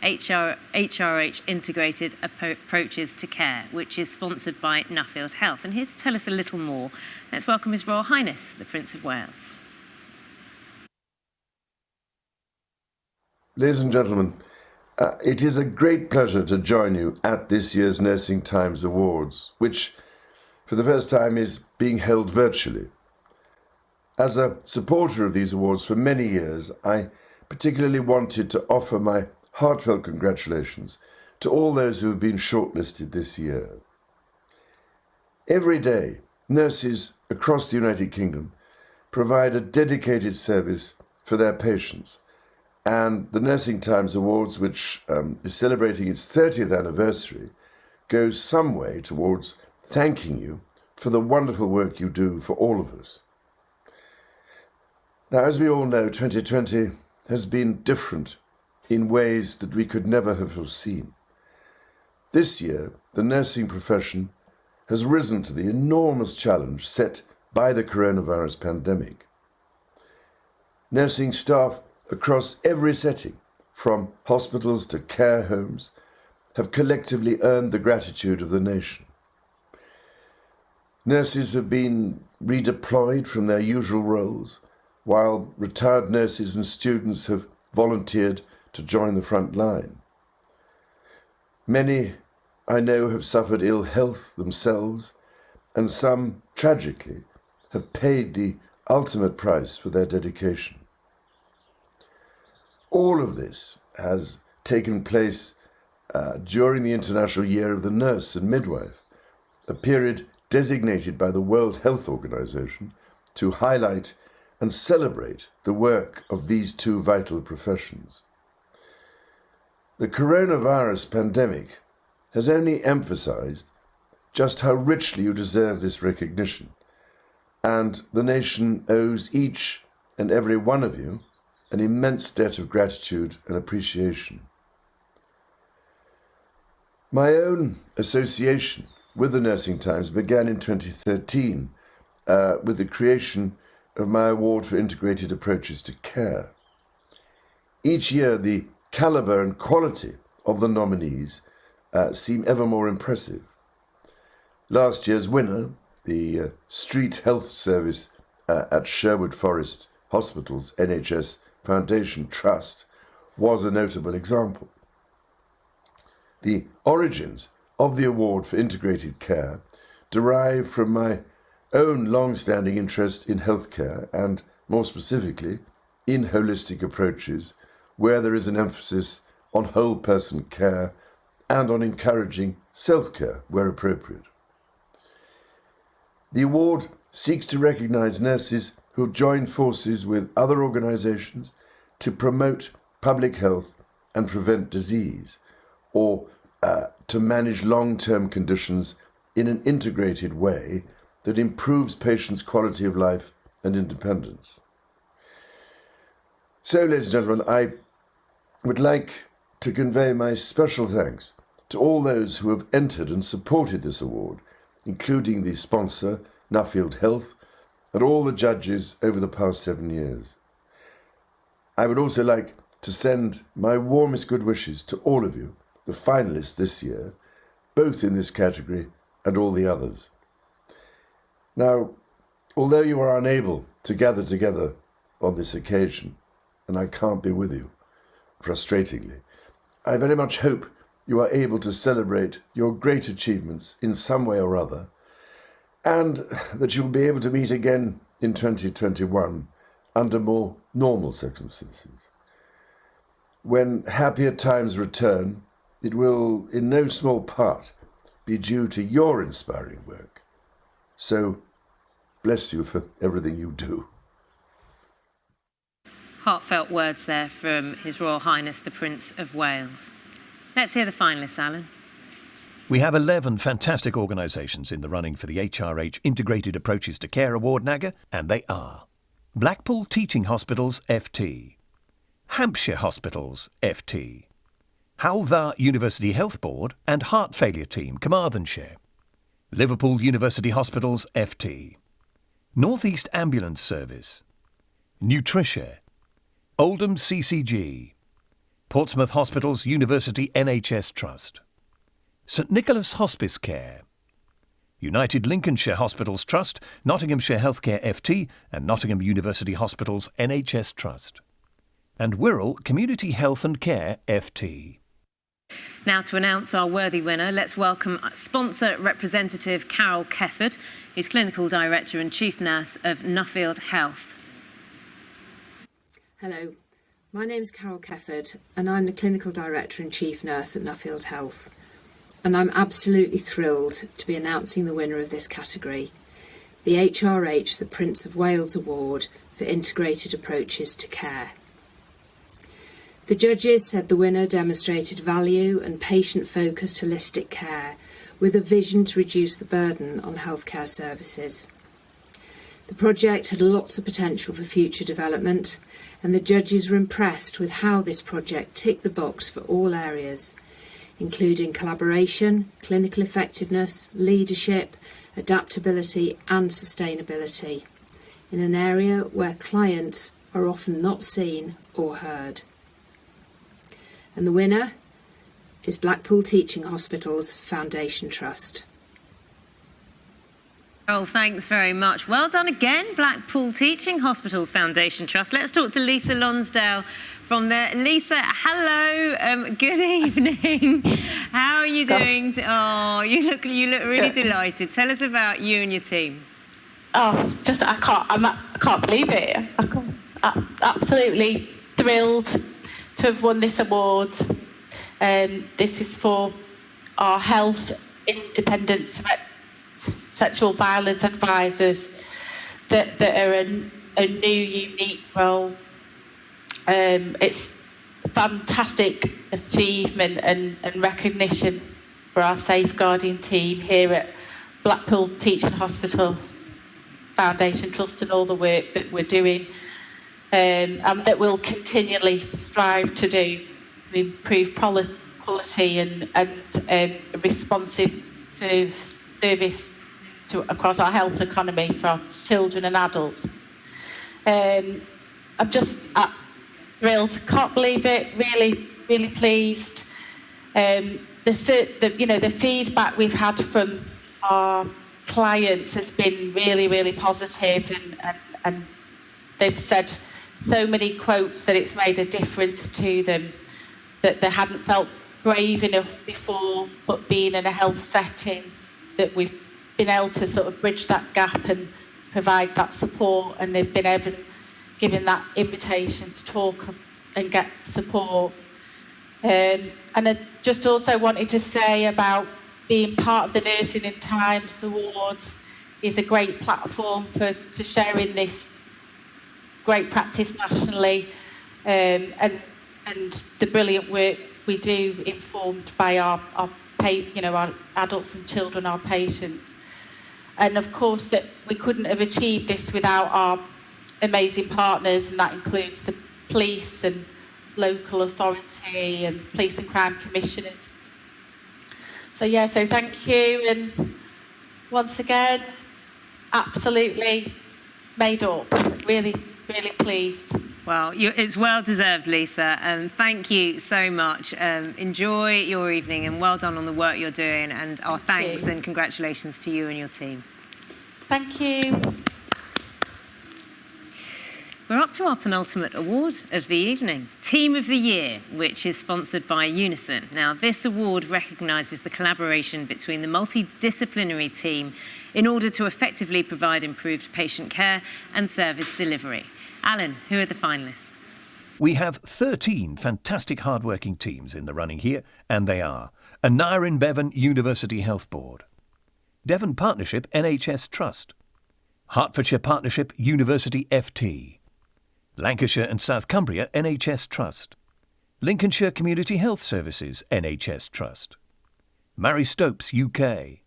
HRH Integrated Approaches to Care, which is sponsored by Nuffield Health. And here to tell us a little more, let's welcome His Royal Highness, the Prince of Wales. Ladies and gentlemen, it is a great pleasure to join you at this year's Nursing Times Awards, which for the first time is being held virtually. As a supporter of these awards for many years, I particularly wanted to offer my heartfelt congratulations to all those who have been shortlisted this year. Every day, nurses across the United Kingdom provide a dedicated service for their patients, and the Nursing Times Awards, which is celebrating its 30th anniversary, goes some way towards thanking you for the wonderful work you do for all of us. Now, as we all know, 2020 has been different in ways that we could never have foreseen. This year, the nursing profession has risen to the enormous challenge set by the coronavirus pandemic. Nursing staff across every setting, from hospitals to care homes, have collectively earned the gratitude of the nation. Nurses have been redeployed from their usual roles, while retired nurses and students have volunteered to join the front line. Many, I know, have suffered ill health themselves, and some, tragically, have paid the ultimate price for their dedication. All of this has taken place during the International Year of the Nurse and Midwife, a period designated by the World Health Organization to highlight and celebrate the work of these two vital professions. The coronavirus pandemic has only emphasized just how richly you deserve this recognition, and the nation owes each and every one of you an immense debt of gratitude and appreciation. My own association with the Nursing Times began in 2013 with the creation of my award for integrated approaches to care. Each year, the calibre and quality of the nominees seem ever more impressive. Last year's winner, the Street Health Service at Sherwood Forest Hospital's NHS Foundation Trust, was a notable example. The origins of the award for integrated care derive from my own long-standing interest in healthcare and, more specifically, in holistic approaches where there is an emphasis on whole-person care and on encouraging self-care where appropriate. The award seeks to recognise nurses who have joined forces with other organisations to promote public health and prevent disease, or to manage long-term conditions in an integrated way that improves patients' quality of life and independence. So, ladies and gentlemen, I would like to convey my special thanks to all those who have entered and supported this award, including the sponsor, Nuffield Health, and all the judges over the past 7 years. I would also like to send my warmest good wishes to all of you, the finalists this year, both in this category and all the others. Now, although you are unable to gather together on this occasion, and I can't be with you, frustratingly, I very much hope you are able to celebrate your great achievements in some way or other, and that you will be able to meet again in 2021 under more normal circumstances. When happier times return, it will, in no small part, be due to your inspiring work. So, bless you for everything you do. heartfelt words there from His Royal Highness the Prince of Wales. Let's hear the finalists, Alan. We have 11 fantastic organisations in the running for the HRH Integrated Approaches to Care Award, NAGA, and they are Blackpool Teaching Hospitals FT, Hampshire Hospitals FT, Hywel Dda University Health Board and Heart Failure Team Carmarthenshire, Liverpool University Hospitals FT, North East Ambulance Service, Nutricia, Oldham CCG, Portsmouth Hospitals University NHS Trust, St Nicholas Hospice Care, United Lincolnshire Hospitals Trust, Nottinghamshire Healthcare FT and Nottingham University Hospitals NHS Trust, and Wirral Community Health and Care FT. Now to announce our worthy winner, let's welcome sponsor representative Carol Kefford, who's Clinical Director and Chief Nurse of Nuffield Health. Hello, my name is Carol Kefford and I'm the Clinical Director and Chief Nurse at Nuffield Health. And I'm absolutely thrilled to be announcing the winner of this category, the HRH, the Prince of Wales Award for Integrated Approaches to Care. The judges said the winner demonstrated value and patient-focused holistic care with a vision to reduce the burden on healthcare services. The project had lots of potential for future development, and the judges were impressed with how this project ticked the box for all areas, including collaboration, clinical effectiveness, leadership, adaptability and sustainability, in an area where clients are often not seen or heard. And the winner is Blackpool Teaching Hospitals Foundation Trust. Carol, thanks very much. Well done again, Blackpool Teaching Hospitals Foundation Trust. Let's talk to Lisa Lonsdale from there. Lisa, hello. Good evening. How are you doing? Oh, you look really delighted. Tell us about you and your team. Oh, I can't believe it. I'm absolutely thrilled to have won this award. This is for our health independent sexual violence advisors that are a new, unique role. It's a fantastic achievement and recognition for our safeguarding team here at Blackpool Teaching Hospitals Foundation Trust and all the work that we're doing and that we'll continually strive to do to improve quality and responsive service across our health economy for our children and adults. I'm just thrilled, can't believe it, really pleased. The feedback we've had from our clients has been really positive, and they've said so many quotes that it's made a difference to them, that they hadn't felt brave enough before, but being in a health setting, that we've been able to sort of bridge that gap and provide that support, and they've been given that invitation to talk and get support. And I just also wanted to say about being part of the Nursing in Times Awards is a great platform for sharing this great practice nationally, and the brilliant work we do, informed by our adults and children, our patients. And of course that we couldn't have achieved this without our amazing partners, and that includes the police and local authority and police and crime commissioners. So thank you, and once again, absolutely made up, really pleased. Well, it's well deserved, Lisa, and thank you so much. Enjoy your evening, and well done on the work you're doing, and our thanks and congratulations to you and your team. Thank you. We're up to our penultimate award of the evening, Team of the Year, which is sponsored by Unison. Now, this award recognises the collaboration between the multidisciplinary team in order to effectively provide improved patient care and service delivery. Alan, who are the finalists? We have 13 fantastic hard-working teams in the running here, and they are Aneurin Bevan University Health Board, Devon Partnership NHS Trust, Hertfordshire Partnership University FT, Lancashire and South Cumbria NHS Trust, Lincolnshire Community Health Services NHS Trust, Mary Stopes UK,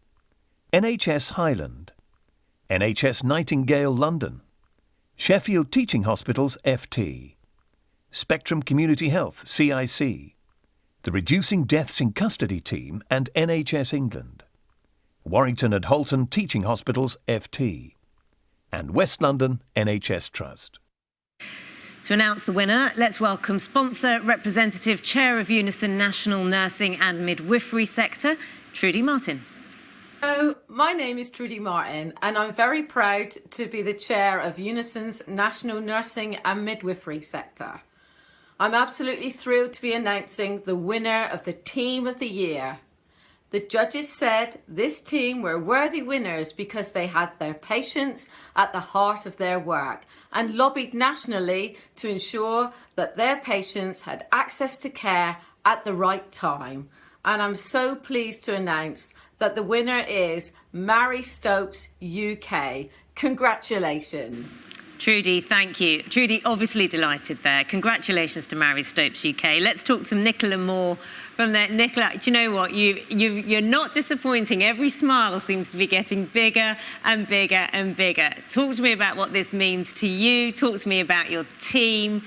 NHS Highland, NHS Nightingale London, Sheffield Teaching Hospitals FT, Spectrum Community Health CIC, the Reducing Deaths in Custody team and NHS England, Warrington and Halton Teaching Hospitals FT, and West London NHS Trust. To announce the winner, let's welcome sponsor, representative, chair of Unison National Nursing and Midwifery Sector, Trudy Martin. Hello, my name is Trudy Martin and I'm very proud to be the chair of Unison's National Nursing and Midwifery Sector. I'm absolutely thrilled to be announcing the winner of the Team of the Year. The judges said this team were worthy winners because they had their patients at the heart of their work and lobbied nationally to ensure that their patients had access to care at the right time. And I'm so pleased to announce that the winner is Mary Stopes UK. Congratulations. Trudy, thank you. Trudy, obviously delighted there. Congratulations to Mary Stopes UK. Let's talk to Nicola Moore from there. Nicola, do you know what? You're not disappointing. Every smile seems to be getting bigger and bigger and bigger. Talk to me about what this means to you. Talk to me about your team.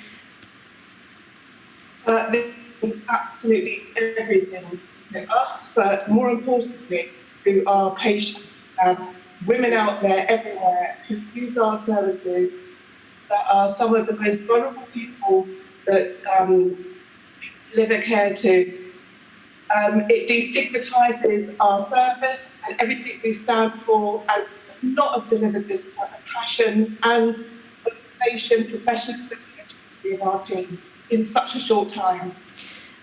This is absolutely everything to us, but more importantly, to our patients. Women out there everywhere who use our services that are some of the most vulnerable people that deliver care to. It destigmatises our service and everything we stand for, and not have delivered this with the passion and motivation, professionalism of our team in such a short time.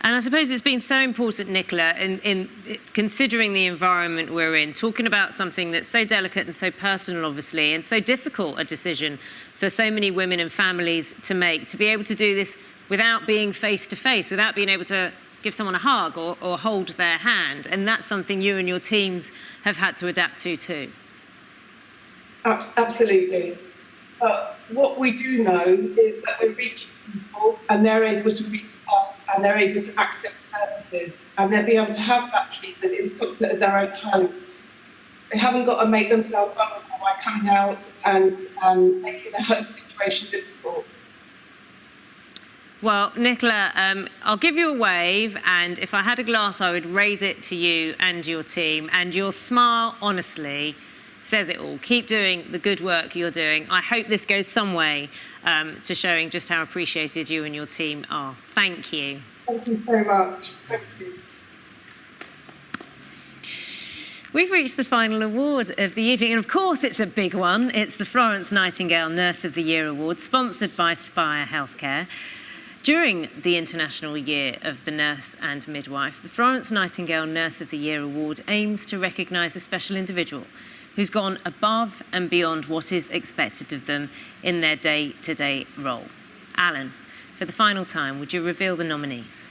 And I suppose it's been so important, Nicola, in considering the environment we're in, talking about something that's so delicate and so personal, obviously, and so difficult a decision for so many women and families to make, to be able to do this without being face-to-face, without being able to give someone a hug or hold their hand. And that's something you and your teams have had to adapt to too. Absolutely. But what we do know is that we're reaching people and they're able to reach us and they're able to access services and they'll be able to have that treatment in comfort of their own home. They haven't got to make themselves vulnerable by coming out and making the home situation difficult. Well, Nicola, I'll give you a wave, and if I had a glass, I would raise it to you and your team. And your smile, honestly, says it all. Keep doing the good work you're doing. I hope this goes some way to showing just how appreciated you and your team are. Thank you. Thank you so much. Thank you. We've reached the final award of the evening, and of course it's a big one. It's the Florence Nightingale Nurse of the Year Award, sponsored by Spire Healthcare. During the International Year of the Nurse and Midwife, the Florence Nightingale Nurse of the Year Award aims to recognise a special individual who's gone above and beyond what is expected of them in their day-to-day role. Alan, for the final time, would you reveal the nominees?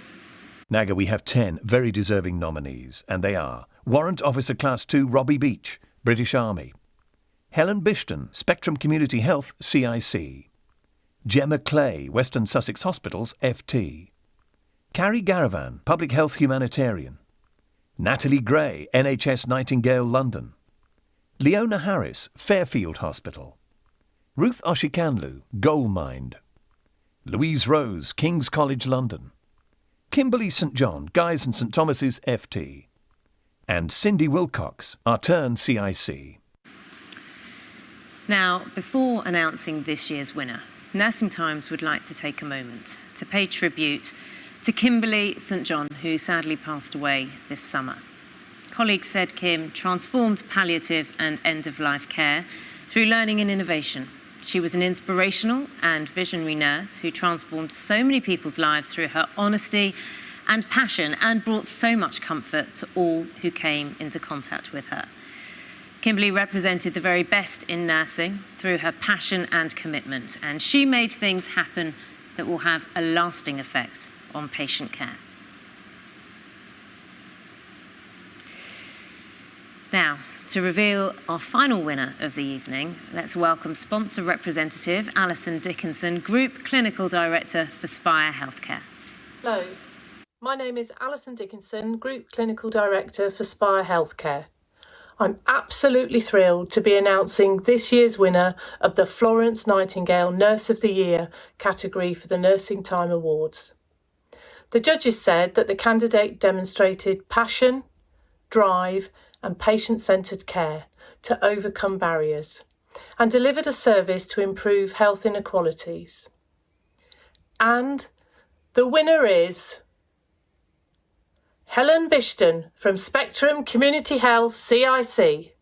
Naga, we have 10 very deserving nominees, and they are Warrant Officer Class 2 Robbie Beach, British Army; Helen Bishton, Spectrum Community Health, CIC; Gemma Clay, Western Sussex Hospitals, FT; Carrie Garavan, Public Health Humanitarian; Natalie Gray, NHS Nightingale London; Leona Harris, Fairfield Hospital; Ruth Oshikanlu, Goldmind; Louise Rose, King's College London; Kimberly St John, Guy's and St Thomas's, FT; and Cindy Wilcox, Artern, CIC. Now, before announcing this year's winner, Nursing Times would like to take a moment to pay tribute to Kimberly St John, who sadly passed away this summer. Colleagues said Kim transformed palliative and end-of-life care through learning and innovation. She was an inspirational and visionary nurse who transformed so many people's lives through her honesty and passion, and brought so much comfort to all who came into contact with her. Kimberly represented the very best in nursing through her passion and commitment, and she made things happen that will have a lasting effect on patient care. Now, to reveal our final winner of the evening, let's welcome sponsor representative Alison Dickinson, Group Clinical Director for Spire Healthcare. Hello, my name is Alison Dickinson, Group Clinical Director for Spire Healthcare. I'm absolutely thrilled to be announcing this year's winner of the Florence Nightingale Nurse of the Year category for the Nursing Time Awards. The judges said that the candidate demonstrated passion, drive and patient-centred care to overcome barriers and delivered a service to improve health inequalities. And the winner is Helen Bishton from Spectrum Community Health CIC.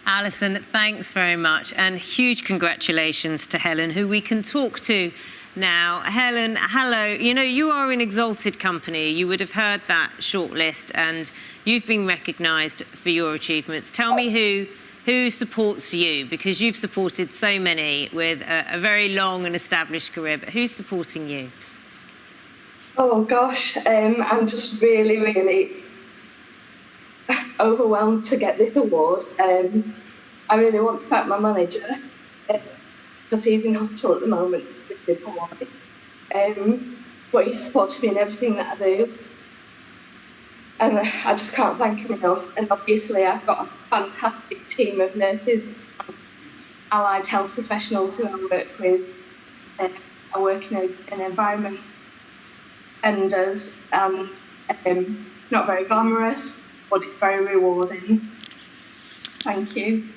Alison, thanks very much, and huge congratulations to Helen, who we can talk to now. Helen, hello. You know, you are in exalted company. You would have heard that shortlist, and you've been recognised for your achievements. Tell me who supports you, because you've supported so many with a very long and established career, but who's supporting you? Oh gosh, I'm just really, really overwhelmed to get this award. I really want to thank my manager, because he's in hospital at the moment with Hawaii. But he supported me in everything that I do. And I just can't thank him enough. And obviously I've got a fantastic team of nurses and allied health professionals who I work with. I work in an environment and not very glamorous, but it's very rewarding. Thank you.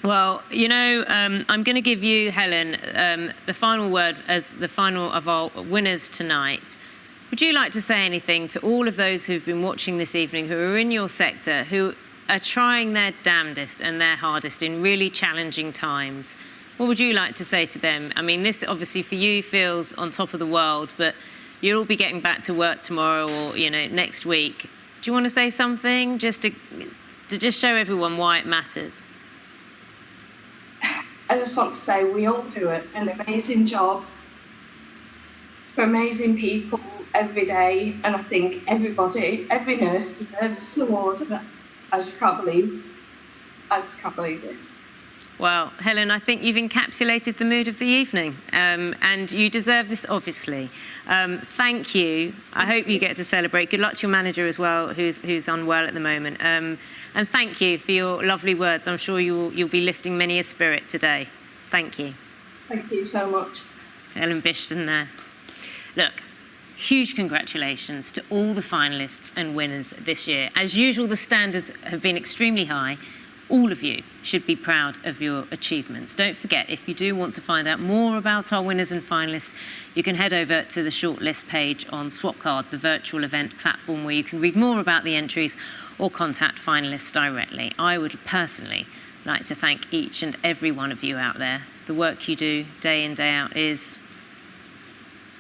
Well, you know, I'm going to give you, Helen, the final word as the final of our winners tonight. Would you like to say anything to all of those who've been watching this evening, who are in your sector, who are trying their damnedest and their hardest in really challenging times? What would you like to say to them? I mean, this obviously for you feels on top of the world, but you'll all be getting back to work tomorrow or, you know, next week. Do you want to say something just to just show everyone why it matters? I just want to say we all do an amazing job for amazing people every day, and I think every nurse deserves this award. I just can't believe this. Well, Helen, I think you've encapsulated the mood of the evening, and you deserve this, obviously. Thank you. I hope you get to celebrate. Good luck to your manager as well, who's unwell at the moment. And thank you for your lovely words. I'm sure you'll be lifting many a spirit today. Thank you. Thank you so much. Helen Bishton there. Look, huge congratulations to all the finalists and winners this year. As usual, the standards have been extremely high. All of you should be proud of your achievements. Don't forget, if you do want to find out more about our winners and finalists, you can head over to the shortlist page on Swapcard, the virtual event platform, where you can read more about the entries or contact finalists directly. I would personally like to thank each and every one of you out there. The work you do day in, day out is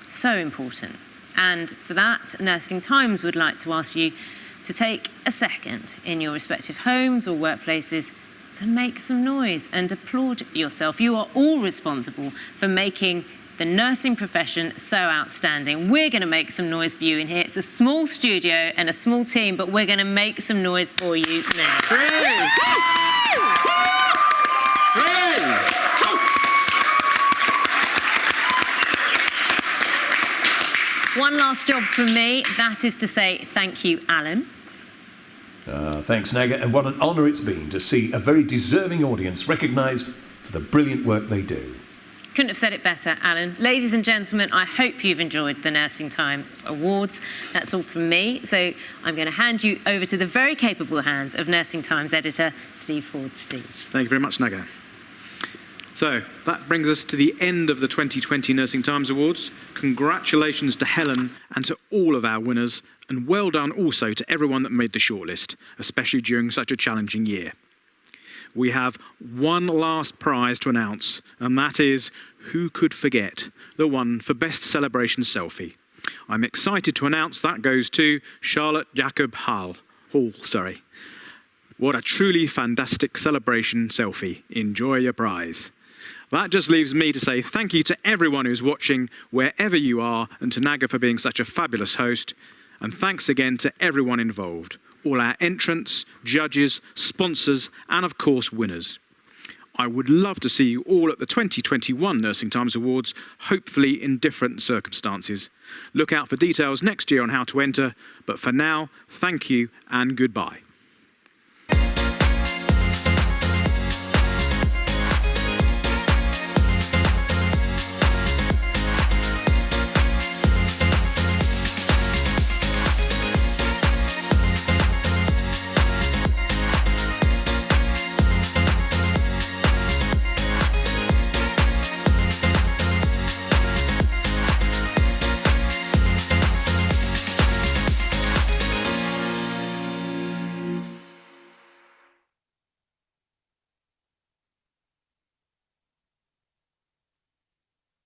so important. And for that, Nursing Times would like to ask you to take a second in your respective homes or workplaces to make some noise and applaud yourself. You are all responsible for making the nursing profession so outstanding. We're going to make some noise for you in here. It's a small studio and a small team, but we're going to make some noise for you now. One last job from me, that is to say thank you, Alan. Thanks, Naga, and what an honour it's been to see a very deserving audience recognised for the brilliant work they do. Couldn't have said it better, Alan. Ladies and gentlemen, I hope you've enjoyed the Nursing Times Awards. That's all from me. So I'm going to hand you over to the very capable hands of Nursing Times editor, Steve Ford. Steve. Thank you very much, Naga. So that brings us to the end of the 2020 Nursing Times Awards. Congratulations to Helen and to all of our winners, and well done also to everyone that made the shortlist, especially during such a challenging year. We have one last prize to announce, and that is Who Could Forget, the one for Best Celebration Selfie. I'm excited to announce that goes to Charlotte Jacob Hall. What a truly fantastic celebration selfie. Enjoy your prize. That just leaves me to say thank you to everyone who's watching, wherever you are, and to Naga for being such a fabulous host. And thanks again to everyone involved, all our entrants, judges, sponsors, and of course winners. I would love to see you all at the 2021 Nursing Times Awards, hopefully in different circumstances. Look out for details next year on how to enter, but for now, thank you and goodbye.